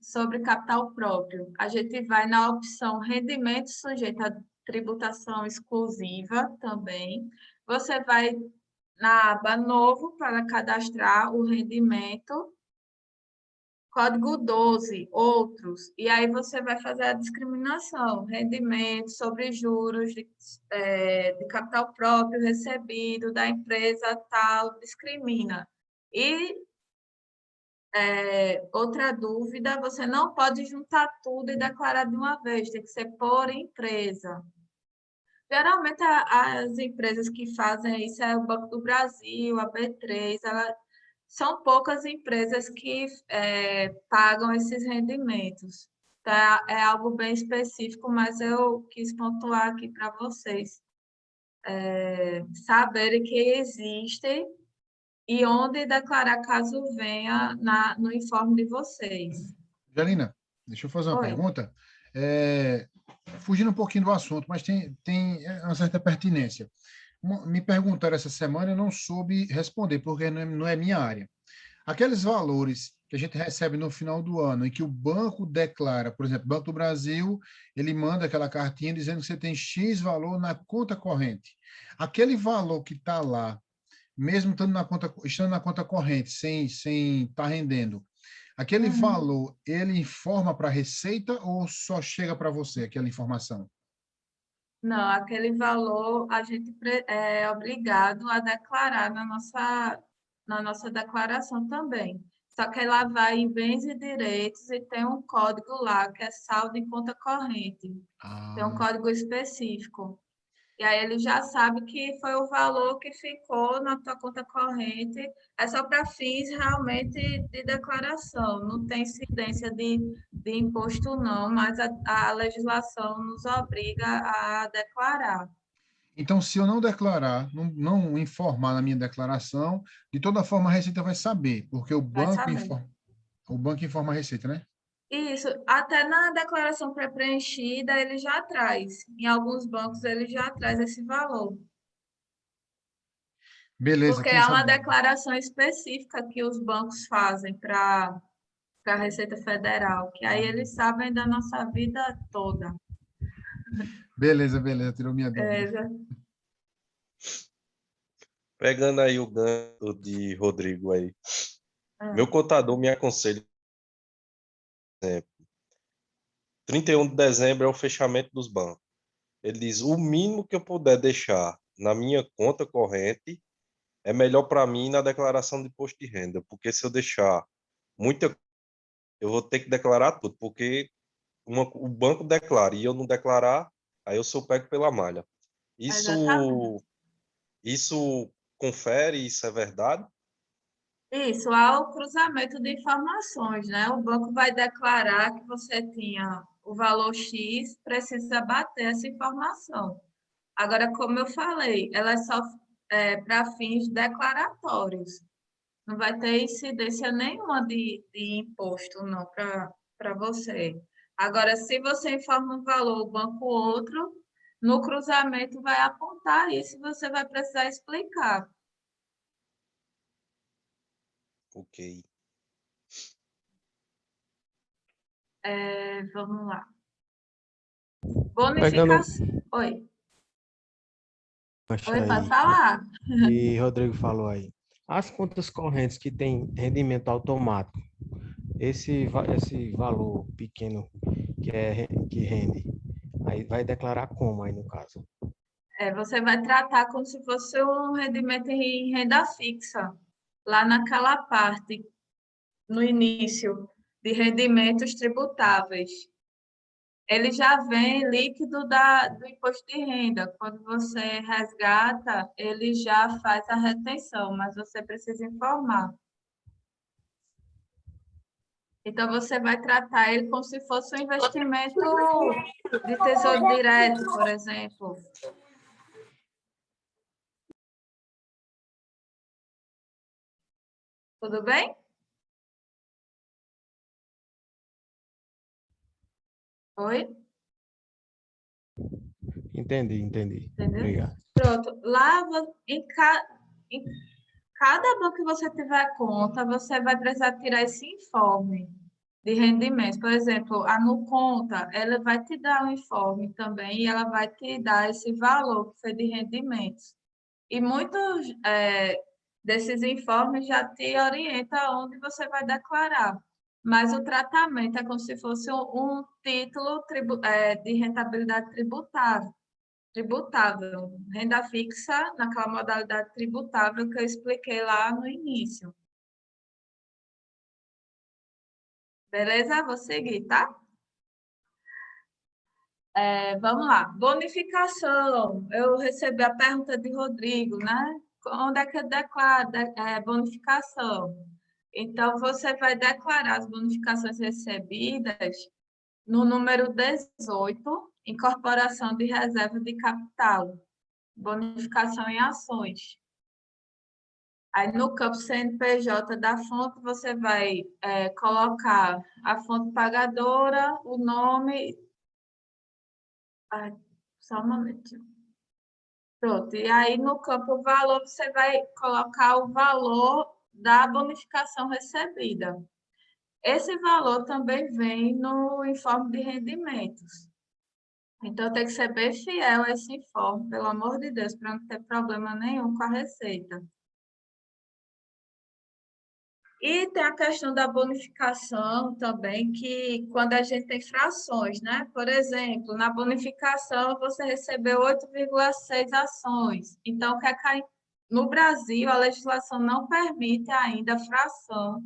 Speaker 2: sobre capital próprio? A gente vai na opção rendimento sujeito a tributação exclusiva também. Você vai na aba novo para cadastrar o rendimento, código 12, outros, e aí você vai fazer a discriminação, rendimento sobre juros de capital próprio recebido da empresa tal, discrimina. E outra dúvida, você não pode juntar tudo e declarar de uma vez, tem que ser por empresa. Geralmente, as empresas que fazem isso é o Banco do Brasil, a B3, são poucas empresas que pagam esses rendimentos. Tá? É algo bem específico, mas eu quis pontuar aqui para vocês saberem que existem e onde declarar caso venha no informe de vocês.
Speaker 1: Angelina, deixa eu fazer uma
Speaker 2: Oi.
Speaker 1: pergunta. Fugindo um pouquinho do assunto, mas tem uma certa pertinência. Me perguntaram essa semana, eu não soube responder, porque não é minha área. Aqueles valores que a gente recebe no final do ano, em que o banco declara, por exemplo, o Banco do Brasil, ele manda aquela cartinha dizendo que você tem X valor na conta corrente. Aquele valor que está lá, mesmo estando na conta corrente, sem estar rendendo, aquele valor, ele informa para a Receita ou só chega para você aquela informação?
Speaker 2: Não, aquele valor a gente é obrigado a declarar na nossa declaração também. Só que ela vai em bens e direitos e tem um código lá, que é saldo em conta corrente. Tem um código específico. E aí ele já sabe que foi o valor que ficou na tua conta corrente. É só para fins realmente de declaração. Não tem incidência de imposto, não, mas a legislação nos obriga a declarar.
Speaker 1: Então, se eu não declarar, não informar na minha declaração, de toda forma a Receita vai saber, porque
Speaker 2: Vai saber.
Speaker 1: o banco informa a Receita, né?
Speaker 2: Isso, até na declaração pré-preenchida ele já traz. Em alguns bancos ele já traz esse valor.
Speaker 1: Beleza,
Speaker 2: Porque
Speaker 1: tinha
Speaker 2: é
Speaker 1: essa
Speaker 2: uma
Speaker 1: dúvida.
Speaker 2: declaração específica que os bancos fazem para a Receita Federal, que aí eles sabem da nossa vida toda.
Speaker 1: Beleza, tirou minha dúvida.
Speaker 4: Pegando aí o gancho de Rodrigo aí. Meu
Speaker 2: Ah,
Speaker 4: contador me aconselha, 31 de dezembro é o fechamento dos bancos. Ele diz, o mínimo que eu puder deixar na minha conta corrente é melhor para mim na declaração de imposto de renda, porque se eu deixar muita, eu vou ter que declarar tudo, porque o banco declara e eu não declarar, aí eu sou pego pela malha.
Speaker 2: exatamente.
Speaker 4: Isso confere, isso é verdade?
Speaker 2: Isso, há o cruzamento de informações, né? O banco vai declarar que você tinha o valor X, precisa bater essa informação. Agora, como eu falei, ela é só para fins declaratórios. Não vai ter incidência nenhuma de imposto, não, para você. Agora, se você informa um valor, o banco outro, no cruzamento vai apontar isso e você vai precisar explicar.
Speaker 4: Ok.
Speaker 2: Vamos lá.
Speaker 5: Pegando
Speaker 2: Bonificação. Oi,
Speaker 5: gancho
Speaker 2: oi, pode
Speaker 5: aí
Speaker 2: falar.
Speaker 5: que Rodrigo falou aí. As contas correntes que têm rendimento automático, esse valor pequeno que rende, aí vai declarar como aí no caso?
Speaker 2: Você vai tratar como se fosse um rendimento em renda fixa, lá naquela parte, no início, de rendimentos tributáveis. Ele já vem líquido do imposto de renda. Quando você resgata, ele já faz a retenção, mas você precisa informar. Então, você vai tratar ele como se fosse um investimento de tesouro direto, por exemplo. Tudo bem? Oi?
Speaker 5: Entendi.
Speaker 2: Entendeu?
Speaker 5: Obrigado.
Speaker 2: Pronto. Lá, em cada banco que você tiver conta, você vai precisar tirar esse informe de rendimentos. Por exemplo, a Nuconta, ela vai te dar um informe também e ela vai te dar esse valor que foi de rendimentos. E muitos desses informes já te orientam onde você vai declarar. Mas o tratamento é como se fosse um título de rentabilidade tributável, renda fixa naquela modalidade tributável que eu expliquei lá no início. Beleza? Vou seguir, tá? Vamos lá. Bonificação. Eu recebi a pergunta de Rodrigo, né? Onde é que eu declaro bonificação? Então, você vai declarar as bonificações recebidas no número 18, incorporação de reserva de capital, bonificação em ações. Aí, no campo CNPJ da fonte, você vai colocar a fonte pagadora, o nome... Ai, só um momentinho. Pronto, e aí no campo valor, você vai colocar o valor da bonificação recebida. Esse valor também vem no informe de rendimentos. Então, tem que ser bem fiel a esse informe, pelo amor de Deus, para não ter problema nenhum com a receita. E tem a questão da bonificação também, que quando a gente tem frações, né? Por exemplo, na bonificação você recebeu 8,6 ações. Então, no Brasil, a legislação não permite ainda fração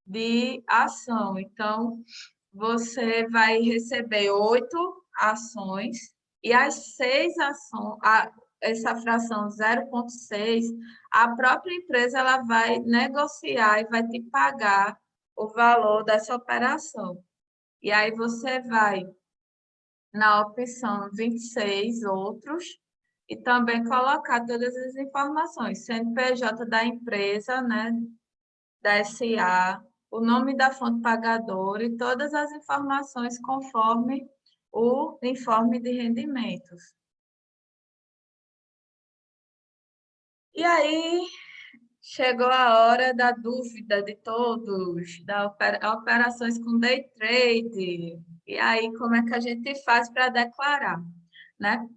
Speaker 2: de ação. Então, você vai receber 8 ações e as 6 ações, essa fração 0,6, a própria empresa ela vai negociar e vai te pagar o valor dessa operação. E aí você vai na opção 26, outros, e também colocar todas as informações, CNPJ da empresa, né, da SA, o nome da fonte pagadora e todas as informações conforme o informe de rendimentos. E aí, chegou a hora da dúvida de todos, das operações com day trade. E aí, como é que a gente faz para declarar, né?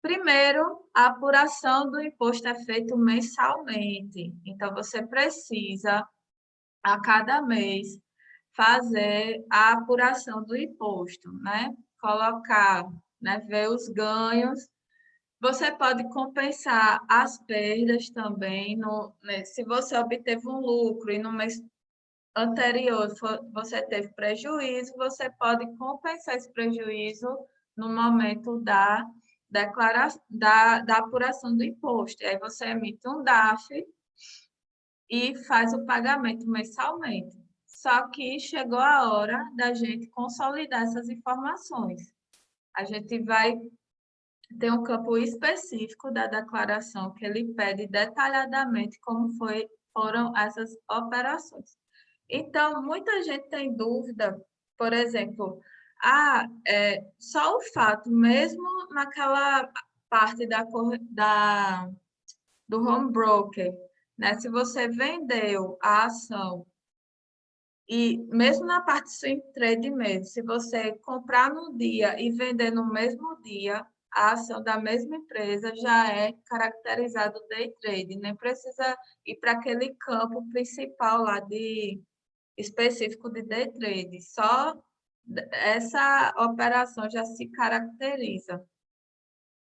Speaker 2: Primeiro, a apuração do imposto é feita mensalmente. Então, você precisa, a cada mês, fazer a apuração do imposto, né? Colocar, né? Ver os ganhos. Você pode compensar as perdas também, se você obteve um lucro e no mês anterior você teve prejuízo, você pode compensar esse prejuízo no momento da declaração, da apuração do imposto. E aí você emite um DAF e faz o pagamento mensalmente. Só que chegou a hora da gente consolidar essas informações. A gente vai ter um campo específico da declaração que ele pede detalhadamente como foram essas operações. Então, muita gente tem dúvida, por exemplo, só o fato, mesmo naquela parte do home broker, né? Se você vendeu a ação e mesmo na parte do swing trade mesmo, se você comprar no dia e vender no mesmo dia, a ação da mesma empresa já é caracterizado day trade, nem precisa ir para aquele campo principal lá específico de day trade, só essa operação já se caracteriza.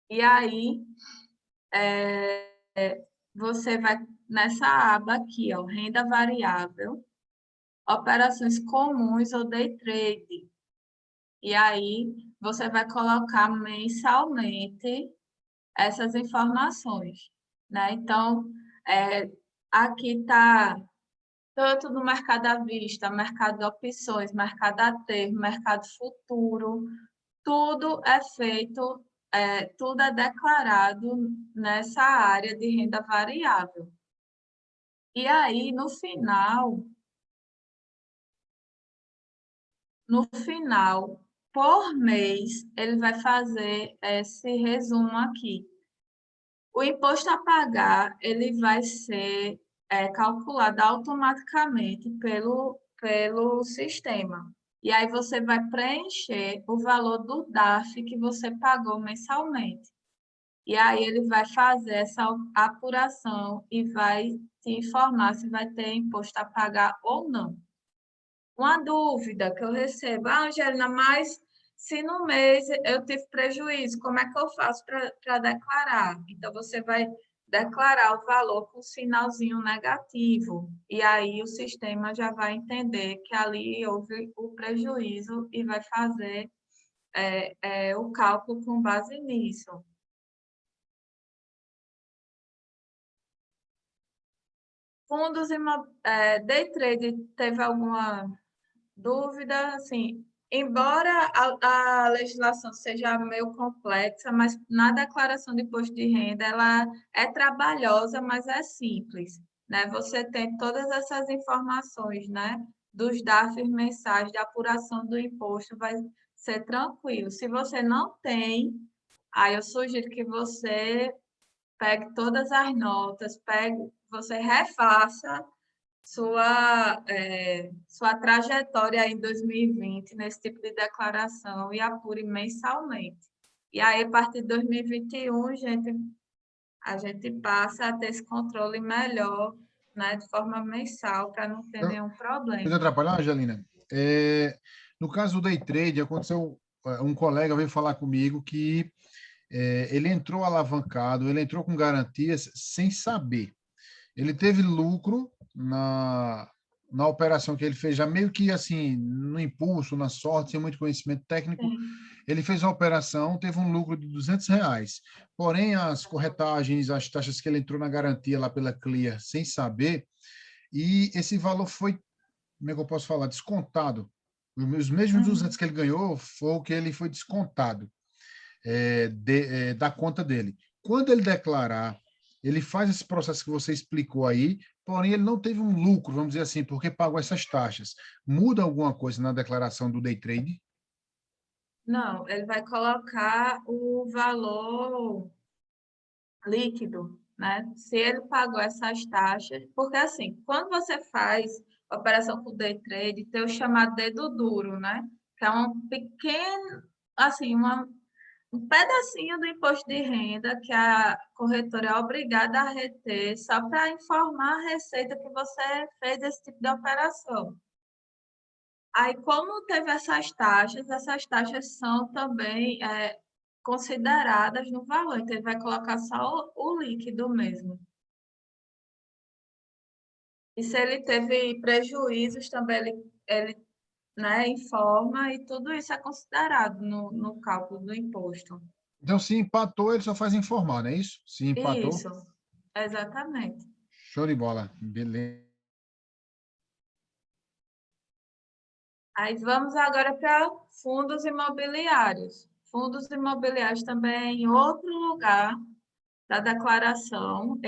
Speaker 2: E aí, você vai nessa aba aqui, ó, renda variável, operações comuns ou day trade. E aí, você vai colocar mensalmente essas informações, né? Então, aqui está tanto no mercado à vista, mercado de opções, mercado a termo, mercado futuro, tudo é feito, tudo é declarado nessa área de renda variável. E aí, no final, por mês, ele vai fazer esse resumo aqui. O imposto a pagar, ele vai ser calculado automaticamente pelo sistema. E aí você vai preencher o valor do DARF que você pagou mensalmente. E aí ele vai fazer essa apuração e vai te informar se vai ter imposto a pagar ou não. Uma dúvida que eu recebo, Angelina, mas se no mês eu tive prejuízo, como é que eu faço para declarar? Então, você vai declarar o valor com sinalzinho negativo, e aí o sistema já vai entender que ali houve o prejuízo e vai fazer o cálculo com base nisso. Fundos day trade, teve alguma dúvida? Assim, embora a legislação seja meio complexa, mas na declaração de imposto de renda ela é trabalhosa, mas é simples, né? Você tem todas essas informações, né? Dos DARFs mensais, de apuração do imposto, vai ser tranquilo. Se você não tem, aí eu sugiro que você pegue todas as notas, você refaça sua trajetória em 2020 nesse tipo de declaração e apure mensalmente. E aí, a partir de 2021, a gente passa a ter esse controle melhor, né, de forma mensal, para não ter nenhum
Speaker 1: Pode
Speaker 2: problema.
Speaker 1: atrapalhar, Angelina? No caso do day trade, aconteceu, um colega veio falar comigo que ele entrou alavancado, ele entrou com garantias sem saber. Ele teve lucro na operação que ele fez, já meio que assim, no impulso, na sorte, sem muito conhecimento técnico.
Speaker 2: Sim.
Speaker 1: Ele fez a operação, teve um lucro de R$ 200. Porém, as corretagens, as taxas que ele entrou na garantia lá pela Clear, sem saber, e esse valor foi, como é que eu posso falar, descontado. Os mesmos 200 que ele ganhou foi o que ele foi descontado da conta dele. Quando ele declarar, ele faz esse processo que você explicou aí, porém ele não teve um lucro, vamos dizer assim, porque pagou essas taxas. Muda alguma coisa na declaração do day trade?
Speaker 2: Não, ele vai colocar o valor líquido, né? Se ele pagou essas taxas, porque assim, quando você faz operação com day trade, tem o chamado dedo duro, né? Que é um pequeno, assim, um pedacinho do imposto de renda que a corretora é obrigada a reter só para informar a Receita que você fez esse tipo de operação. Aí, como teve essas taxas são também consideradas no valor, então ele vai colocar só o líquido mesmo. E se ele teve prejuízos também, ele né, informa e tudo isso é considerado no cálculo do imposto.
Speaker 1: Então, se empatou, ele só faz informar, não é isso? Se empatou,
Speaker 2: Isso, exatamente.
Speaker 1: show de bola. Beleza.
Speaker 2: Aí vamos agora para fundos imobiliários. Fundos imobiliários também em outro lugar da declaração,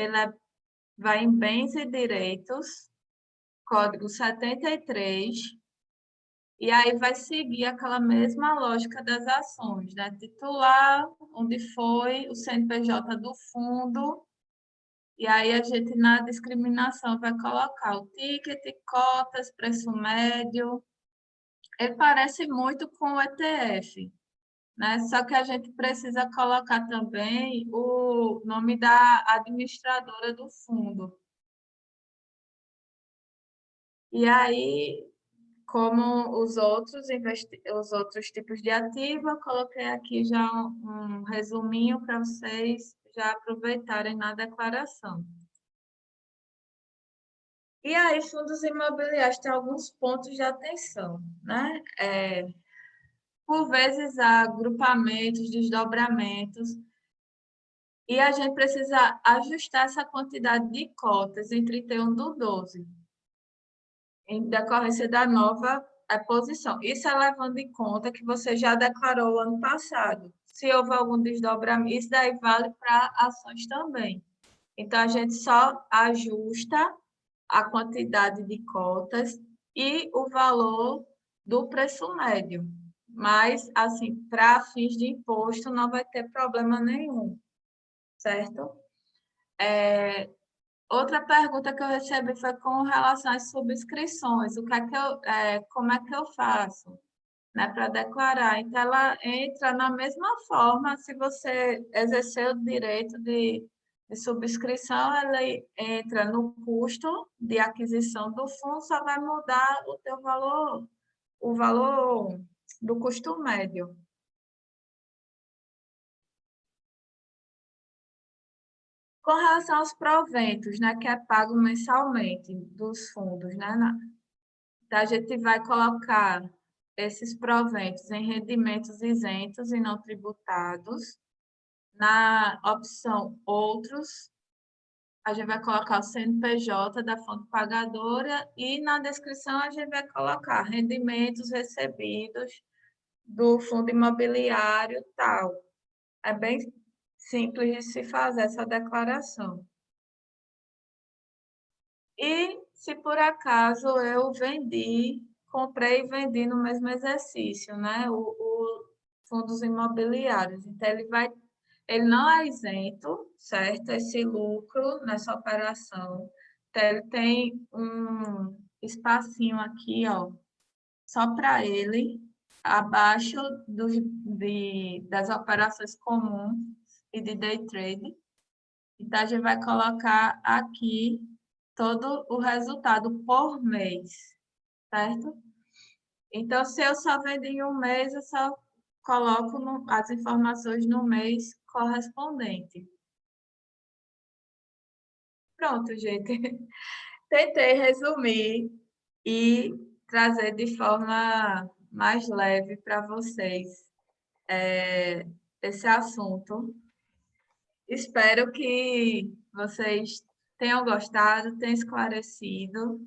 Speaker 2: vai em bens e direitos, código 73, e aí vai seguir aquela mesma lógica das ações, né? Titular, onde foi, o CNPJ do fundo, e aí a gente na discriminação vai colocar o ticket, cotas, preço médio. Ele parece muito com o ETF, né? Só que a gente precisa colocar também o nome da administradora do fundo. E aí, como os outros tipos de ativo, eu coloquei aqui já um resuminho para vocês já aproveitarem na declaração. E aí, fundos imobiliários têm alguns pontos de atenção, né? Por vezes, há agrupamentos, desdobramentos, e a gente precisa ajustar essa quantidade de cotas em 31/12, em decorrência da nova posição. Isso é levando em conta que você já declarou ano passado. Se houver algum desdobramento, isso daí vale para ações também. Então, a gente só ajusta a quantidade de cotas e o valor do preço médio. Mas, assim, para fins de imposto, não vai ter problema nenhum, certo? Outra pergunta que eu recebi foi com relação às subscrições. Como é que eu faço, né, para declarar? Então, ela entra na mesma forma, se você exercer o direito de subscrição, ela entra no custo de aquisição do fundo, só vai mudar o valor do custo médio. Com relação aos proventos, né, que é pago mensalmente dos fundos, né, a gente vai colocar esses proventos em rendimentos isentos e não tributados. Na opção outros, a gente vai colocar o CNPJ da fonte pagadora e na descrição a gente vai colocar rendimentos recebidos do fundo imobiliário tal. É bem simples de se fazer essa declaração. E se por acaso eu comprei e vendi no mesmo exercício, né? O fundos imobiliários. Então, ele não é isento, certo? Esse lucro nessa operação. Então, ele tem um espacinho aqui, ó, só para ele, abaixo das operações comuns e de day trade. Então, a gente vai colocar aqui todo o resultado por mês, certo? Então, se eu só vendo em um mês, eu só coloco as informações no mês correspondente. Pronto, gente. Tentei resumir e trazer de forma mais leve para vocês esse assunto. Espero que vocês tenham gostado, tenham esclarecido.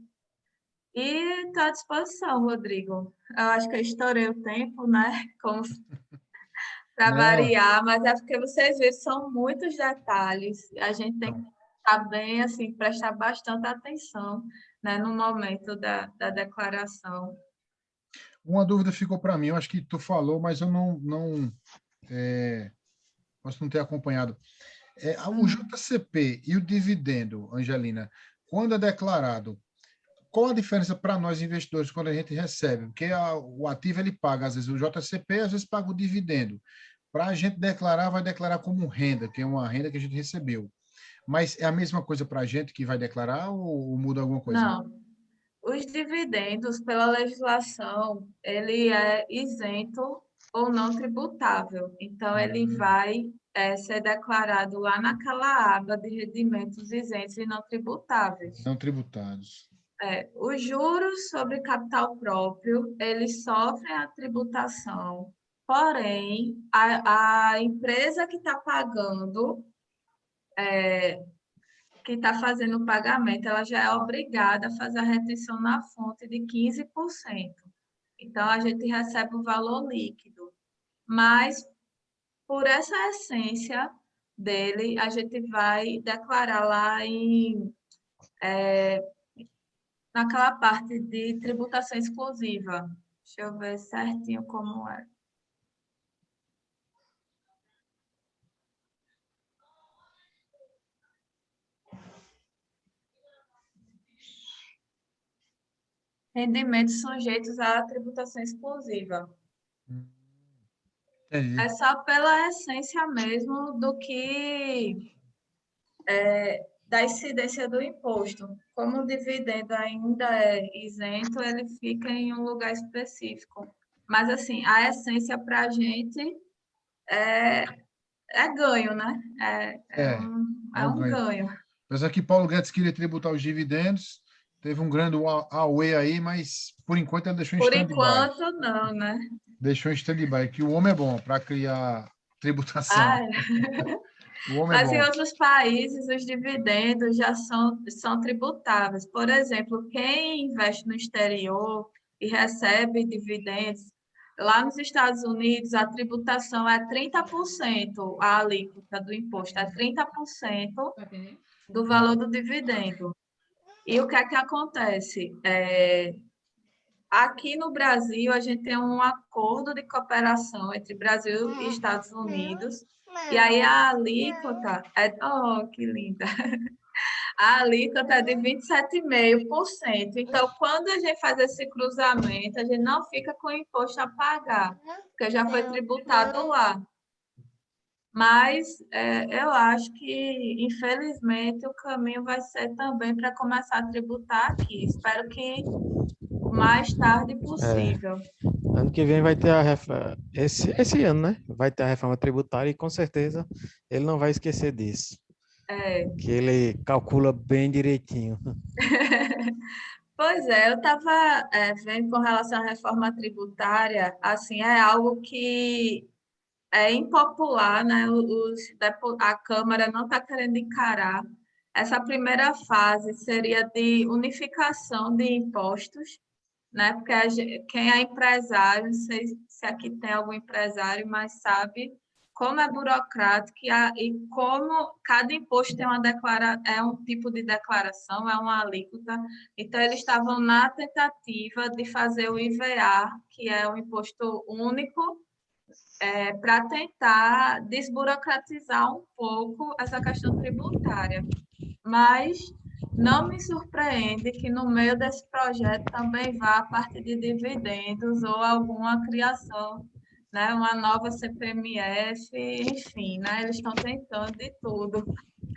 Speaker 2: E estou à disposição, Rodrigo. Eu acho que eu estourei o tempo, né? Como para
Speaker 1: Não,
Speaker 2: variar, mas é porque vocês veem, são muitos detalhes. A gente tem que estar bem, assim, prestar bastante atenção, né, no momento da declaração.
Speaker 1: uma dúvida ficou para mim, eu acho que tu falou, mas eu posso não ter acompanhado. O JCP e o dividendo, Angelina, quando é declarado, qual a diferença para nós investidores quando a gente recebe? Porque o ativo ele paga, às vezes, o JCP, às vezes paga o dividendo. Para a gente declarar, vai declarar como renda, que é uma renda que a gente recebeu. Mas é a mesma coisa para a gente que vai declarar ou muda alguma coisa?
Speaker 2: Não, os dividendos, pela legislação, ele é isento ou não tributável. Então, ele vai ser declarado lá naquela aba de rendimentos isentos e não tributáveis.
Speaker 1: Não tributados.
Speaker 2: Os juros sobre capital próprio, eles sofrem a tributação, porém, a empresa que está pagando, que está fazendo o pagamento, ela já é obrigada a fazer a retenção na fonte de 15%. Então, a gente recebe o valor líquido. Mas, por essa essência dele, a gente vai declarar lá naquela parte de tributação exclusiva. Deixa eu ver certinho como é. Rendimentos sujeitos à tributação exclusiva.
Speaker 1: Entendi.
Speaker 2: É só pela essência mesmo do que da incidência do imposto. Como o dividendo ainda é isento, ele fica em um lugar específico. Mas, assim, a essência para a gente é ganho, né? É
Speaker 1: É
Speaker 2: um
Speaker 1: um ganho.
Speaker 2: ganho.
Speaker 1: Apesar que Paulo Guedes queria tributar os dividendos, teve um grande auê aí, mas por enquanto ele deixou em
Speaker 2: Por
Speaker 1: stand-by.
Speaker 2: enquanto, não, né?
Speaker 1: Deixou em stand-by, que o homem é bom para criar tributação.
Speaker 2: Ah,
Speaker 1: O homem é
Speaker 2: mas em
Speaker 1: bom.
Speaker 2: outros países, os dividendos já são tributáveis. Por exemplo, quem investe no exterior e recebe dividendos, lá nos Estados Unidos, a tributação é 30%, a alíquota do imposto é 30% do valor do dividendo. E o que é que acontece? Aqui no Brasil, a gente tem um acordo de cooperação entre Brasil e Estados Unidos, e aí a alíquota é. Oh, que linda! A alíquota é de 27,5%. Então, quando a gente faz esse cruzamento, a gente não fica com imposto a pagar, porque já foi tributado lá. Mas eu acho que, infelizmente, o caminho vai ser também para começar a tributar aqui. Espero que o mais tarde possível.
Speaker 5: Ano que vem vai ter a reforma, esse ano, né? Vai ter a reforma tributária e com certeza ele não vai esquecer disso. Que ele calcula bem direitinho.
Speaker 2: Pois é, eu estava vendo com relação à reforma tributária, assim, é algo que é impopular, né? A Câmara não está querendo encarar. Essa primeira fase seria de unificação de impostos, né? Porque quem é empresário, não sei se aqui tem algum empresário, mas sabe como é burocrático e como cada imposto tem é um tipo de declaração, é uma alíquota. Então, eles estavam na tentativa de fazer o IVA, que é um imposto único, para tentar desburocratizar um pouco essa questão tributária. Mas não me surpreende que no meio desse projeto também vá a parte de dividendos ou alguma criação, né? Uma nova CPMF, enfim, né? Eles estão tentando de tudo.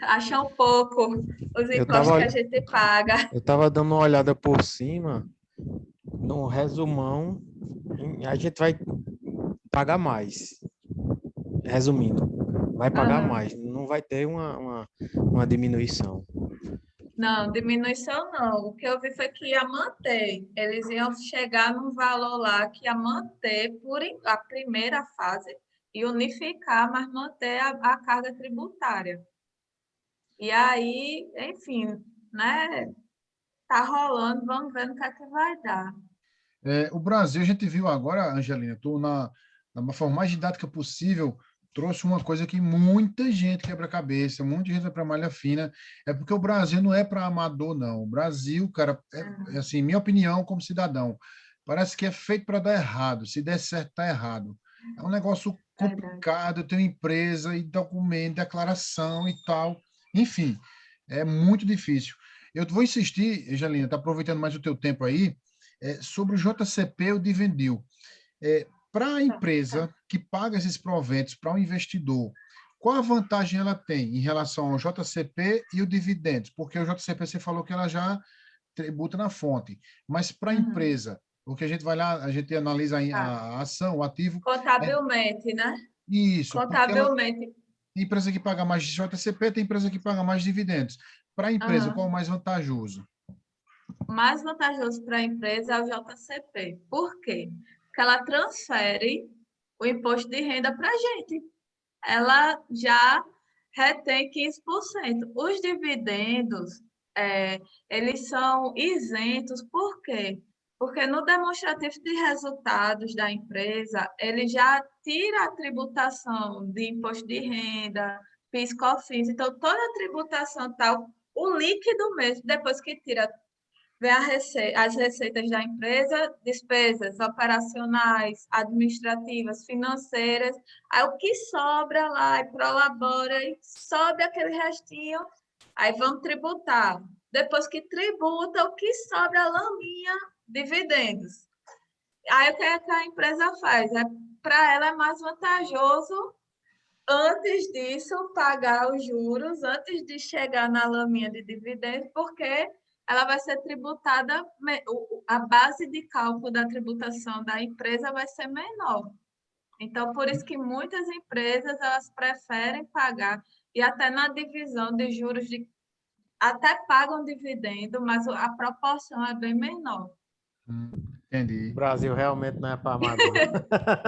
Speaker 2: Acham pouco os impostos que a gente paga.
Speaker 5: Eu estava dando uma olhada por cima, no resumão, a gente vai pagar mais. Resumindo, vai pagar mais, não vai ter uma diminuição.
Speaker 2: Não, diminuição não. O que eu vi foi que ia manter. Eles iam chegar num valor lá que ia manter por a primeira fase e unificar, mas manter a carga tributária. E aí, enfim, né? Tá rolando, vamos ver no que é que vai dar.
Speaker 1: O Brasil, a gente viu agora, Angelina, tu na forma mais didática possível, trouxe uma coisa que muita gente quebra a cabeça, muita gente vai para malha fina, é porque o Brasil não é para amador, não. O Brasil, cara, assim, minha opinião como cidadão, parece que é feito para dar errado. Se der certo, tá errado. É um negócio complicado, eu tenho empresa e documento, declaração e tal. Enfim, é muito difícil. Eu vou insistir, Angelina, tá aproveitando mais o teu tempo aí, sobre o JCP, o Dividend. Para a empresa que paga esses proventos para um investidor, qual a vantagem ela tem em relação ao JCP e o dividendos? Porque o JCP você falou que ela já tributa na fonte, mas para a empresa, porque a gente vai lá, a gente analisa a ação, o ativo.
Speaker 2: Contabilmente, né?
Speaker 1: Isso, porque
Speaker 2: contabilmente.
Speaker 1: Tem empresa que paga mais JCP, tem empresa que paga mais dividendos. Para a empresa, qual é o mais vantajoso?
Speaker 2: Mais vantajoso para a empresa é o JCP. Por quê? Porque ela transfere o imposto de renda para a gente. Ela já retém 15%. Os dividendos, eles são isentos. Por quê? Porque no demonstrativo de resultados da empresa, ele já tira a tributação de imposto de renda, PIS, COFINS. Então, toda a tributação tal, o líquido mesmo, depois que tira, vem as receitas da empresa, despesas operacionais, administrativas, financeiras, aí o que sobra lá e prolabora e sobe aquele restinho, aí vamos tributar. Depois que tributa, o que sobra, a laminha, dividendos. Aí o que a empresa faz? Para ela é mais vantajoso, antes disso, pagar os juros, antes de chegar na laminha de dividendos, porque ela vai ser tributada, a base de cálculo da tributação da empresa vai ser menor. Então, por isso que muitas empresas elas preferem pagar, e até na divisão de juros até pagam dividendo, mas a proporção é bem menor.
Speaker 1: Entendi.
Speaker 5: O Brasil realmente não é para amador.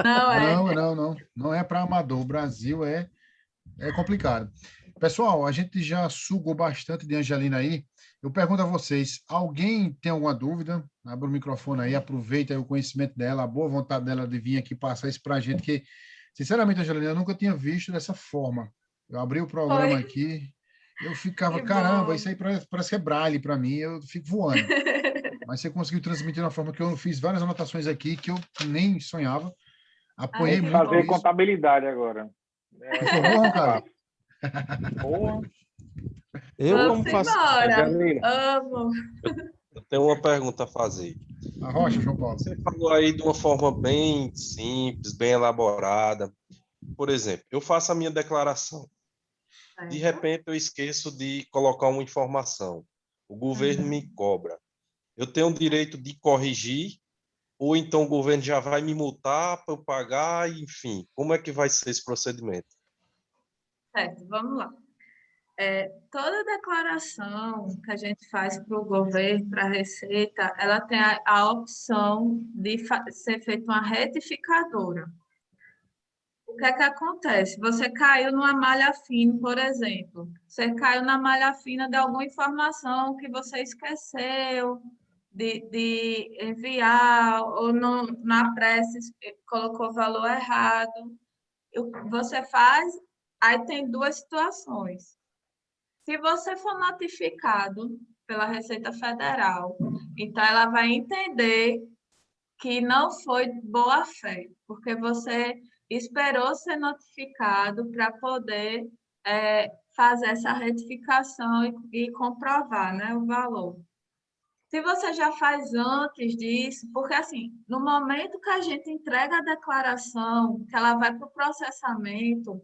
Speaker 2: Não é.
Speaker 1: Não é para amador. O Brasil é complicado. Pessoal, a gente já sugou bastante de Angelina aí. Eu pergunto a vocês, alguém tem alguma dúvida? Abra o microfone aí, aproveita aí o conhecimento dela, a boa vontade dela de vir aqui passar isso para a gente, que, sinceramente, Angelina, eu nunca tinha visto dessa forma. Eu abri o programa
Speaker 2: Foi.
Speaker 1: aqui, eu ficava,
Speaker 2: Que
Speaker 1: caramba,
Speaker 2: bom.
Speaker 1: isso aí parece que é braille para mim, eu fico voando. Mas você conseguiu transmitir de uma forma que eu fiz várias anotações aqui que eu nem sonhava. Apoiei
Speaker 2: Ai,
Speaker 3: Tem que
Speaker 2: que
Speaker 1: muito
Speaker 3: fazer
Speaker 2: bom.
Speaker 1: nisso.
Speaker 3: contabilidade agora.
Speaker 1: Se formou, Roncalho?
Speaker 3: Porra.
Speaker 5: Eu,
Speaker 2: Vamos
Speaker 5: como faço.
Speaker 2: embora.
Speaker 3: Angelina,
Speaker 2: Amo.
Speaker 4: Eu tenho uma pergunta a fazer.
Speaker 1: A Rocha, João Paulo.
Speaker 4: Você falou aí de uma forma bem simples, bem elaborada. Por exemplo, eu faço a minha declaração. De repente, eu esqueço de colocar uma informação. O governo me cobra. Eu tenho o direito de corrigir, ou então o governo já vai me multar para eu pagar, enfim. Como é que vai ser esse procedimento?
Speaker 2: Certo, vamos lá. Toda declaração que a gente faz para o governo, para a Receita, ela tem a opção de ser feita uma retificadora. O que é que acontece? Você caiu numa malha fina, por exemplo. Você caiu na malha fina de alguma informação que você esqueceu de enviar, ou na pressa colocou o valor errado. Você faz, aí tem duas situações. Se você for notificado pela Receita Federal, então ela vai entender que não foi boa-fé, porque você esperou ser notificado para poder fazer essa retificação e comprovar, né, o valor. Se você já faz antes disso, porque assim, no momento que a gente entrega a declaração, que ela vai para o processamento,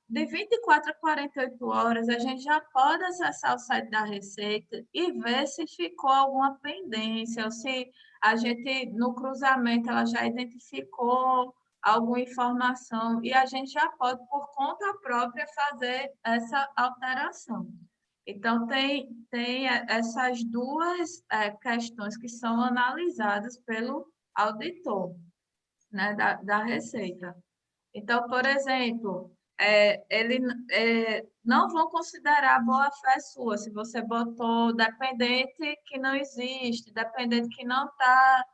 Speaker 2: de 24 a 48 horas, a gente já pode acessar o site da Receita e ver se ficou alguma pendência, ou se a gente, no cruzamento, ela já identificou alguma informação, e a gente já pode, por conta própria, fazer essa alteração. Então, tem essas duas questões que são analisadas pelo auditor, né, da Receita. Então, por exemplo, não vão considerar boa-fé sua se você botou dependente que não existe, dependente que não está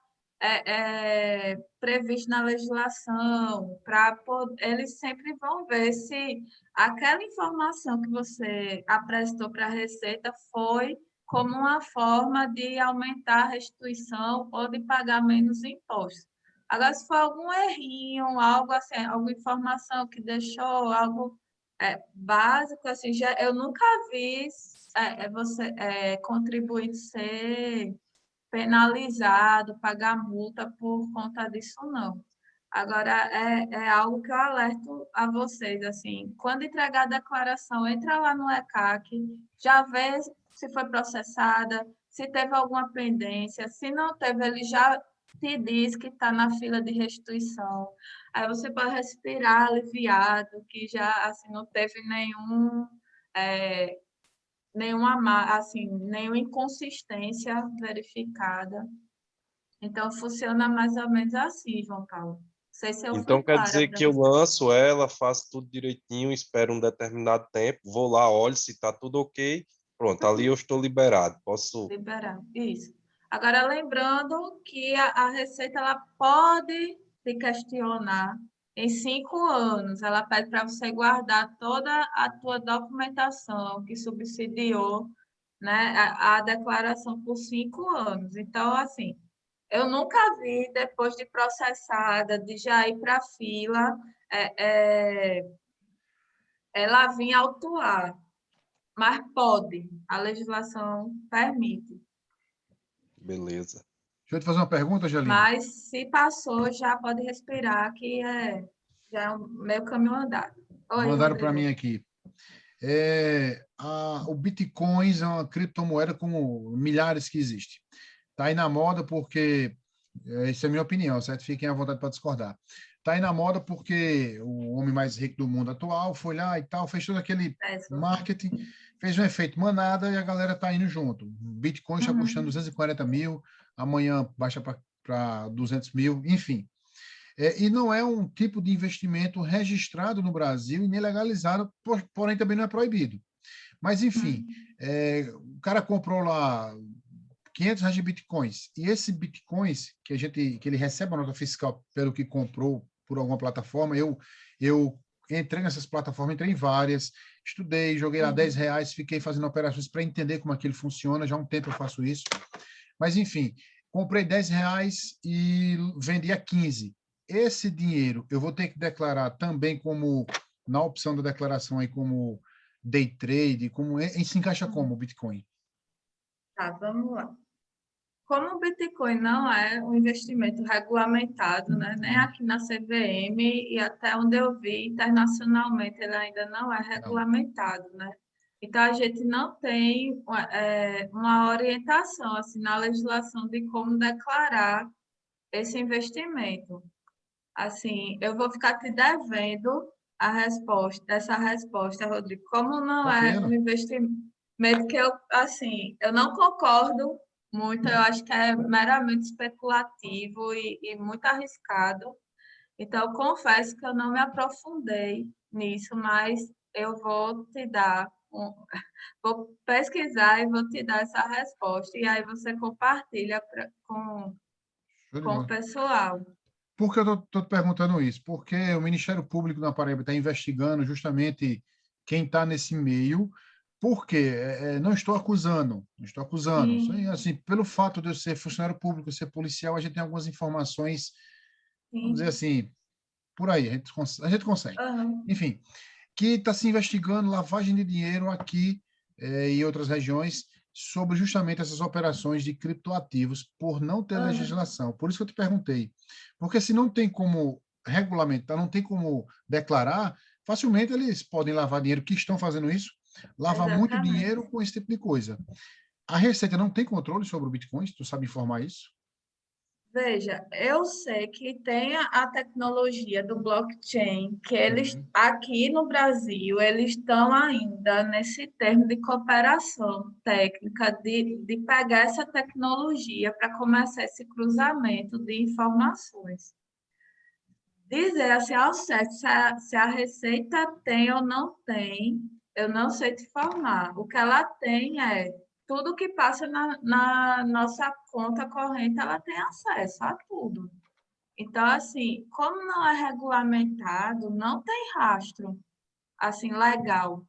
Speaker 2: previsto na legislação. Eles sempre vão ver se aquela informação que você apresentou para a Receita foi como uma forma de aumentar a restituição ou de pagar menos impostos. Agora, se for algum errinho, algo assim, alguma informação que deixou algo básico, assim, eu nunca vi você contribuinte ser penalizado, pagar multa por conta disso, não. Agora, é algo que eu alerto a vocês, assim, quando entregar a declaração, entra lá no ECAC, já vê se foi processada, se teve alguma pendência, se não teve, ele já te diz que está na fila de restituição. Aí você pode respirar aliviado, que já assim, não teve nenhuma inconsistência verificada. Então, funciona mais ou menos assim, João Paulo. Não sei se eu fui
Speaker 4: Então quer
Speaker 2: clara
Speaker 4: dizer
Speaker 2: para
Speaker 4: que eu
Speaker 2: você.
Speaker 4: lanço ela, faço tudo direitinho, espero um determinado tempo, vou lá, olho se está tudo ok, pronto, ali eu estou liberado, posso...
Speaker 2: Liberar, isso. Agora, lembrando que a Receita ela pode te questionar em 5 anos. Ela pede para você guardar toda a tua documentação que subsidiou, né, a declaração por 5 anos. Então, assim, eu nunca vi, depois de processada, de já ir para a fila, ela vir autuar. Mas pode, a legislação permite.
Speaker 4: Beleza.
Speaker 1: Deixa eu te fazer uma pergunta, Angelina.
Speaker 2: Mas se passou, já pode respirar, que já é um meio caminho andado. Oi,
Speaker 1: Mandaram para
Speaker 2: Rodrigo.
Speaker 1: mim aqui. O Bitcoin é uma criptomoeda como milhares que existe. Está aí na moda porque, essa é a minha opinião, certo? Fiquem à vontade para discordar. Está aí na moda porque o homem mais rico do mundo atual foi lá e tal, fez todo aquele marketing fez um efeito manada e a galera está indo junto. O Bitcoin está custando 240 mil, amanhã baixa para 200 mil, enfim. E não é um tipo de investimento registrado no Brasil e nem legalizado, porém também não é proibido. Mas, enfim, o cara comprou lá R$ 500 de bitcoins, e esse bitcoins que ele recebe a nota fiscal pelo que comprou por alguma plataforma, eu entrei nessas plataformas, entrei em várias, estudei, joguei lá R$ 10, fiquei fazendo operações para entender como aquilo funciona, já há um tempo eu faço isso. Mas, enfim, comprei R$ 10 e vendi a 15. Esse dinheiro eu vou ter que declarar também como, na opção da declaração aí, como day trade, como se encaixa como o Bitcoin?
Speaker 2: Tá, vamos lá. Como o Bitcoin não é um investimento regulamentado, né? Nem aqui na CVM e até onde eu vi, internacionalmente ele ainda não é regulamentado, né? Então, a gente não tem uma orientação assim, na legislação de como declarar esse investimento. Assim, eu vou ficar te devendo essa resposta, Rodrigo. Como não é um investimento que eu não concordo muito, eu acho que é meramente especulativo e muito arriscado. Então, eu confesso que eu não me aprofundei nisso, mas eu vou te dar, vou pesquisar e vou te dar essa resposta. E aí você compartilha com o pessoal.
Speaker 1: Por que eu estou te perguntando isso? Porque o Ministério Público na Paraíba está investigando justamente quem está nesse meio. Por quê? Não estou acusando, não estou acusando.
Speaker 2: Sim.
Speaker 1: Assim, pelo fato de eu ser funcionário público, ser policial, a gente tem algumas informações, vamos dizer assim, por aí, a gente consegue. Enfim, que está se investigando lavagem de dinheiro aqui e outras regiões sobre justamente essas operações de criptoativos por não ter legislação. Por isso que eu te perguntei. Porque se não tem como regulamentar, não tem como declarar, facilmente eles podem lavar dinheiro, que estão fazendo isso, lavar muito dinheiro com esse tipo de coisa. A Receita não tem controle sobre o Bitcoin, tu sabe informar isso?
Speaker 2: Veja, eu sei que tem a tecnologia do blockchain, que eles aqui no Brasil, eles estão ainda nesse termo de cooperação técnica, de pegar essa tecnologia para começar esse cruzamento de informações. Dizer assim ao certo se a Receita tem ou não tem, eu não sei te informar. O que ela tem é tudo que passa na nossa conta corrente, ela tem acesso a tudo. Então, assim, como não é regulamentado, não tem rastro, assim, legal.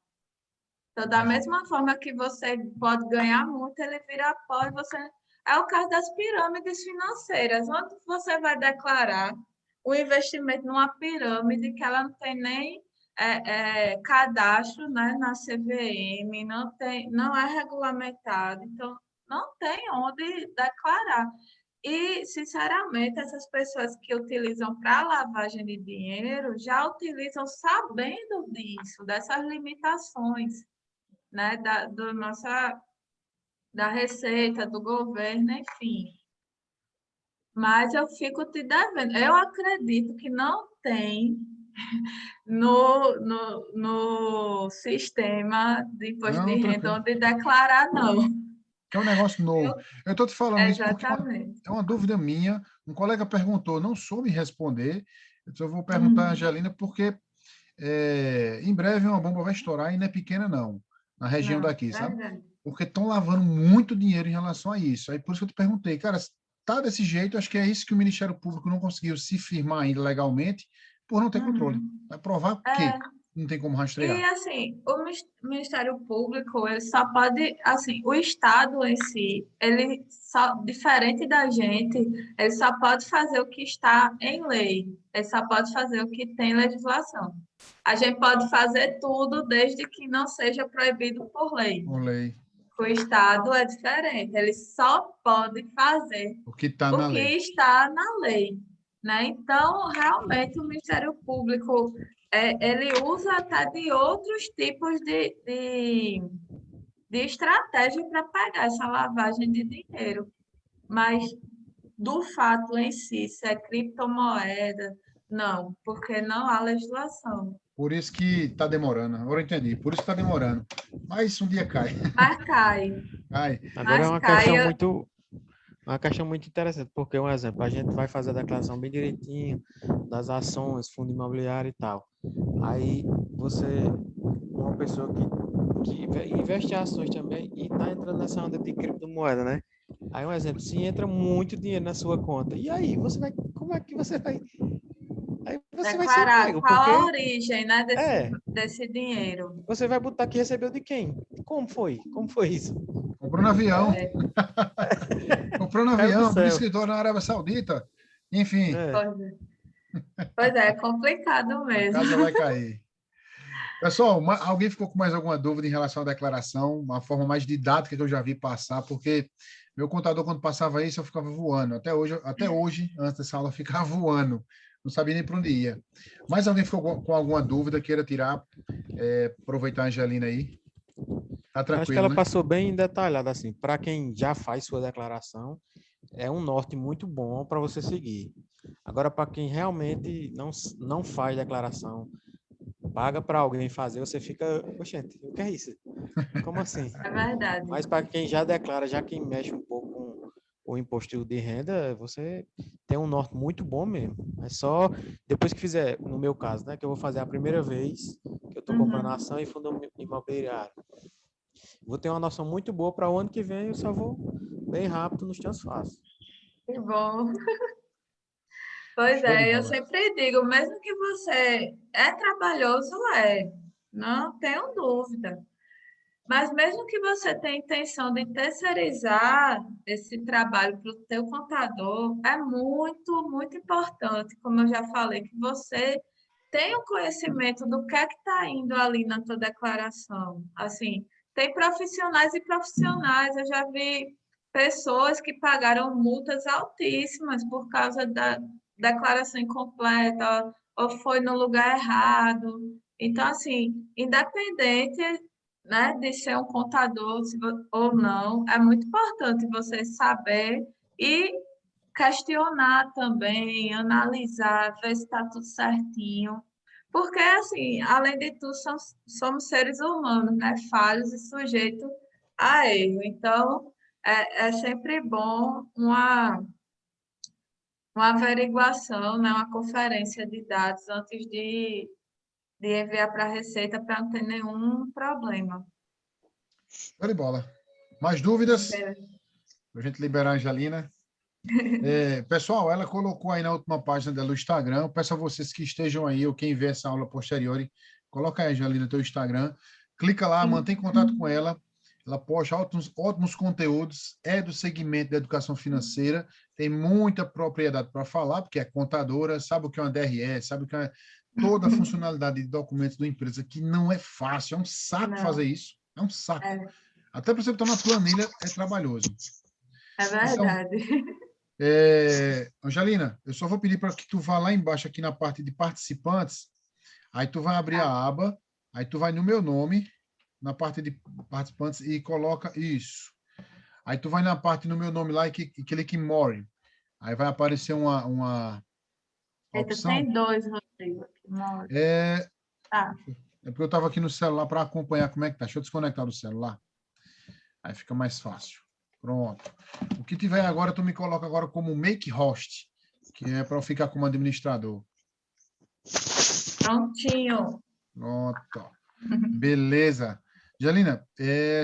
Speaker 2: Então, da mesma forma que você pode ganhar muito, ele vira pó e você... É o caso das pirâmides financeiras. Onde você vai declarar o investimento numa pirâmide que ela não tem nem cadastro, né, na CVM, não é regulamentado, então não tem onde declarar. E, sinceramente, essas pessoas que utilizam para lavagem de dinheiro já utilizam sabendo disso, dessas limitações, né, da Receita, do governo, enfim. Mas eu fico te devendo. Eu acredito que não tem no sistema de imposto de renda onde declarar, não.
Speaker 1: É um negócio novo. Eu estou te falando isso porque é uma dúvida minha. Um colega perguntou, não soube responder. Eu vou perguntar a Angelina, porque em breve uma bomba vai estourar e não é pequena, não, na região daqui, sabe? Porque estão lavando muito dinheiro em relação a isso. Aí por isso que eu te perguntei, cara, tá desse jeito, acho que é isso que o Ministério Público não conseguiu se firmar ainda legalmente por não ter controle. Vai provar o quê? Não tem como rastrear.
Speaker 2: E, assim, o Ministério Público, ele só pode, assim, o Estado em si, ele só, diferente da gente, ele só pode fazer o que está em lei, ele só pode fazer o que tem legislação. A gente pode fazer tudo desde que não seja proibido por lei.
Speaker 1: Por lei.
Speaker 2: O Estado é diferente, ele só pode fazer
Speaker 1: o que está na lei.
Speaker 2: Está na lei, né? Então, realmente, o Ministério Público ele usa até de outros tipos de estratégia para pegar essa lavagem de dinheiro. Mas, do fato em si, se é criptomoeda, não, porque não há legislação.
Speaker 1: Por isso que está demorando. Agora eu entendi. Por isso que está demorando. Mas um dia cai.
Speaker 2: Mas cai.
Speaker 1: Cai.
Speaker 5: Agora é
Speaker 2: Mas
Speaker 5: uma
Speaker 2: cai.
Speaker 5: questão muito interessante, porque, um exemplo, a gente vai fazer a declaração bem direitinho das ações, fundo imobiliário e tal. Aí você, uma pessoa que investe em ações também e está entrando nessa onda de criptomoeda, né? Aí, um exemplo, se entra muito dinheiro na sua conta, e aí como é que você vai? Aí você vai ser
Speaker 2: Declarar
Speaker 5: pego,
Speaker 2: qual a
Speaker 5: porque
Speaker 2: origem, né,
Speaker 5: é,
Speaker 2: desse dinheiro.
Speaker 5: você vai botar que recebeu de quem? Como foi? Como foi isso?
Speaker 1: Comprou no avião.
Speaker 2: É,
Speaker 1: Comprou no
Speaker 5: Caiu do
Speaker 1: avião, abriu
Speaker 5: céu.
Speaker 1: escritório na Arábia Saudita. Enfim,
Speaker 5: É.
Speaker 2: pois é complicado
Speaker 1: a
Speaker 2: mesmo.
Speaker 1: casa vai cair. Pessoal, alguém ficou com mais alguma dúvida em relação à declaração? Uma forma mais didática que eu já vi passar, porque meu contador, quando passava isso, eu ficava voando. Até hoje, antes dessa aula, eu ficava voando. Não sabia nem para onde ia. Mas alguém ficou com alguma dúvida, queira tirar, aproveitar a Angelina aí. Tá
Speaker 5: Eu acho que
Speaker 1: tranquilo,
Speaker 5: ela
Speaker 1: né?
Speaker 5: passou bem detalhada, assim, para quem já faz sua declaração, é um norte muito bom para você seguir. Agora, para quem realmente não faz declaração, paga para alguém fazer, você fica, oxente, o que é isso? Como assim?
Speaker 2: É verdade.
Speaker 5: Mas para quem já declara, já quem mexe um pouco com o imposto de renda, você tem um norte muito bom mesmo. É só depois que fizer, no meu caso, né, que eu vou fazer a primeira vez que eu estou comprando
Speaker 2: Uhum.
Speaker 5: ação e fundo imobiliário. Vou ter uma noção muito boa para o ano que vem, eu só vou bem rápido nos teus fáceis.
Speaker 2: Que bom. Pois
Speaker 1: Show de
Speaker 2: é, eu
Speaker 1: bola.
Speaker 2: sempre digo, mesmo que você é trabalhoso, não tenho dúvida. Mas mesmo que você tenha intenção de terceirizar esse trabalho para o teu contador, é muito, muito importante, como eu já falei, que você tenha o conhecimento do que é que está indo ali na tua declaração. Assim, tem profissionais e profissionais. Eu já vi pessoas que pagaram multas altíssimas por causa da declaração incompleta ou foi no lugar errado. Então, assim, independente, né, de ser um contador ou não, é muito importante você saber e questionar também, analisar, ver se está tudo certinho. Porque, assim, além de tudo, somos seres humanos, né? Falhos e sujeitos a erro. Então, é sempre bom uma averiguação, né? Uma conferência de dados antes de enviar para a Receita para não ter nenhum problema.
Speaker 1: Show de bola. Mais dúvidas? Para a gente liberar a Angelina. Pessoal, ela colocou aí na última página dela o Instagram. Eu peço a vocês que estejam aí, ou quem vê essa aula posterior, coloca aí, Angelina, teu Instagram. Clica lá, mantém contato com ela. Ela posta ótimos conteúdos, é do segmento da educação financeira, tem muita propriedade para falar, porque é contadora, sabe o que é uma DRE, sabe o que é toda a funcionalidade de documentos da empresa, que não é fácil, é um saco fazer isso, é um saco. Até para você botar na planilha é trabalhoso.
Speaker 2: É verdade.
Speaker 1: Então, Angelina, eu só vou pedir para que tu vá lá embaixo aqui na parte de participantes, aí tu vai abrir a aba, aí tu vai no meu nome, na parte de participantes e coloca isso. Aí tu vai na parte no meu nome lá e clica em More. Aí vai aparecer uma
Speaker 2: Eita,
Speaker 1: opção.
Speaker 2: tem dois, Rodrigo. Aqui.
Speaker 1: É porque eu estava aqui no celular para acompanhar como é que tá. Deixa eu desconectar do celular. Aí fica mais fácil. Pronto. O que tiver agora, tu me coloca agora como Make Host, que é para eu ficar como administrador.
Speaker 2: Prontinho.
Speaker 1: Pronto. Beleza. Angelina,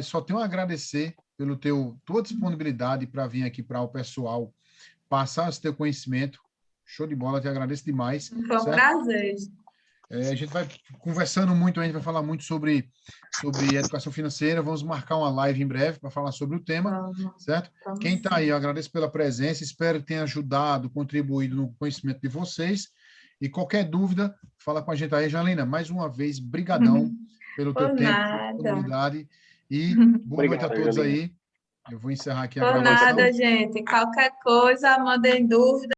Speaker 1: só tenho a agradecer pelo tua disponibilidade para vir aqui para o pessoal passar esse teu conhecimento. Show de bola, te agradeço demais.
Speaker 2: Foi um
Speaker 1: certo?
Speaker 2: prazer.
Speaker 1: A gente vai conversando muito, a gente vai falar muito sobre educação financeira. Vamos marcar uma live em breve para falar sobre o tema, certo? Quem está aí, eu agradeço pela presença, espero que tenha ajudado, contribuído no conhecimento de vocês. E qualquer dúvida, fala com a gente aí, Angelina. Mais uma vez, brigadão pelo teu tempo, disponibilidade. E boa noite a todos aí. Eu vou encerrar aqui a
Speaker 2: Por
Speaker 1: gravação.
Speaker 2: nada, gente. Qualquer coisa, mandem dúvida.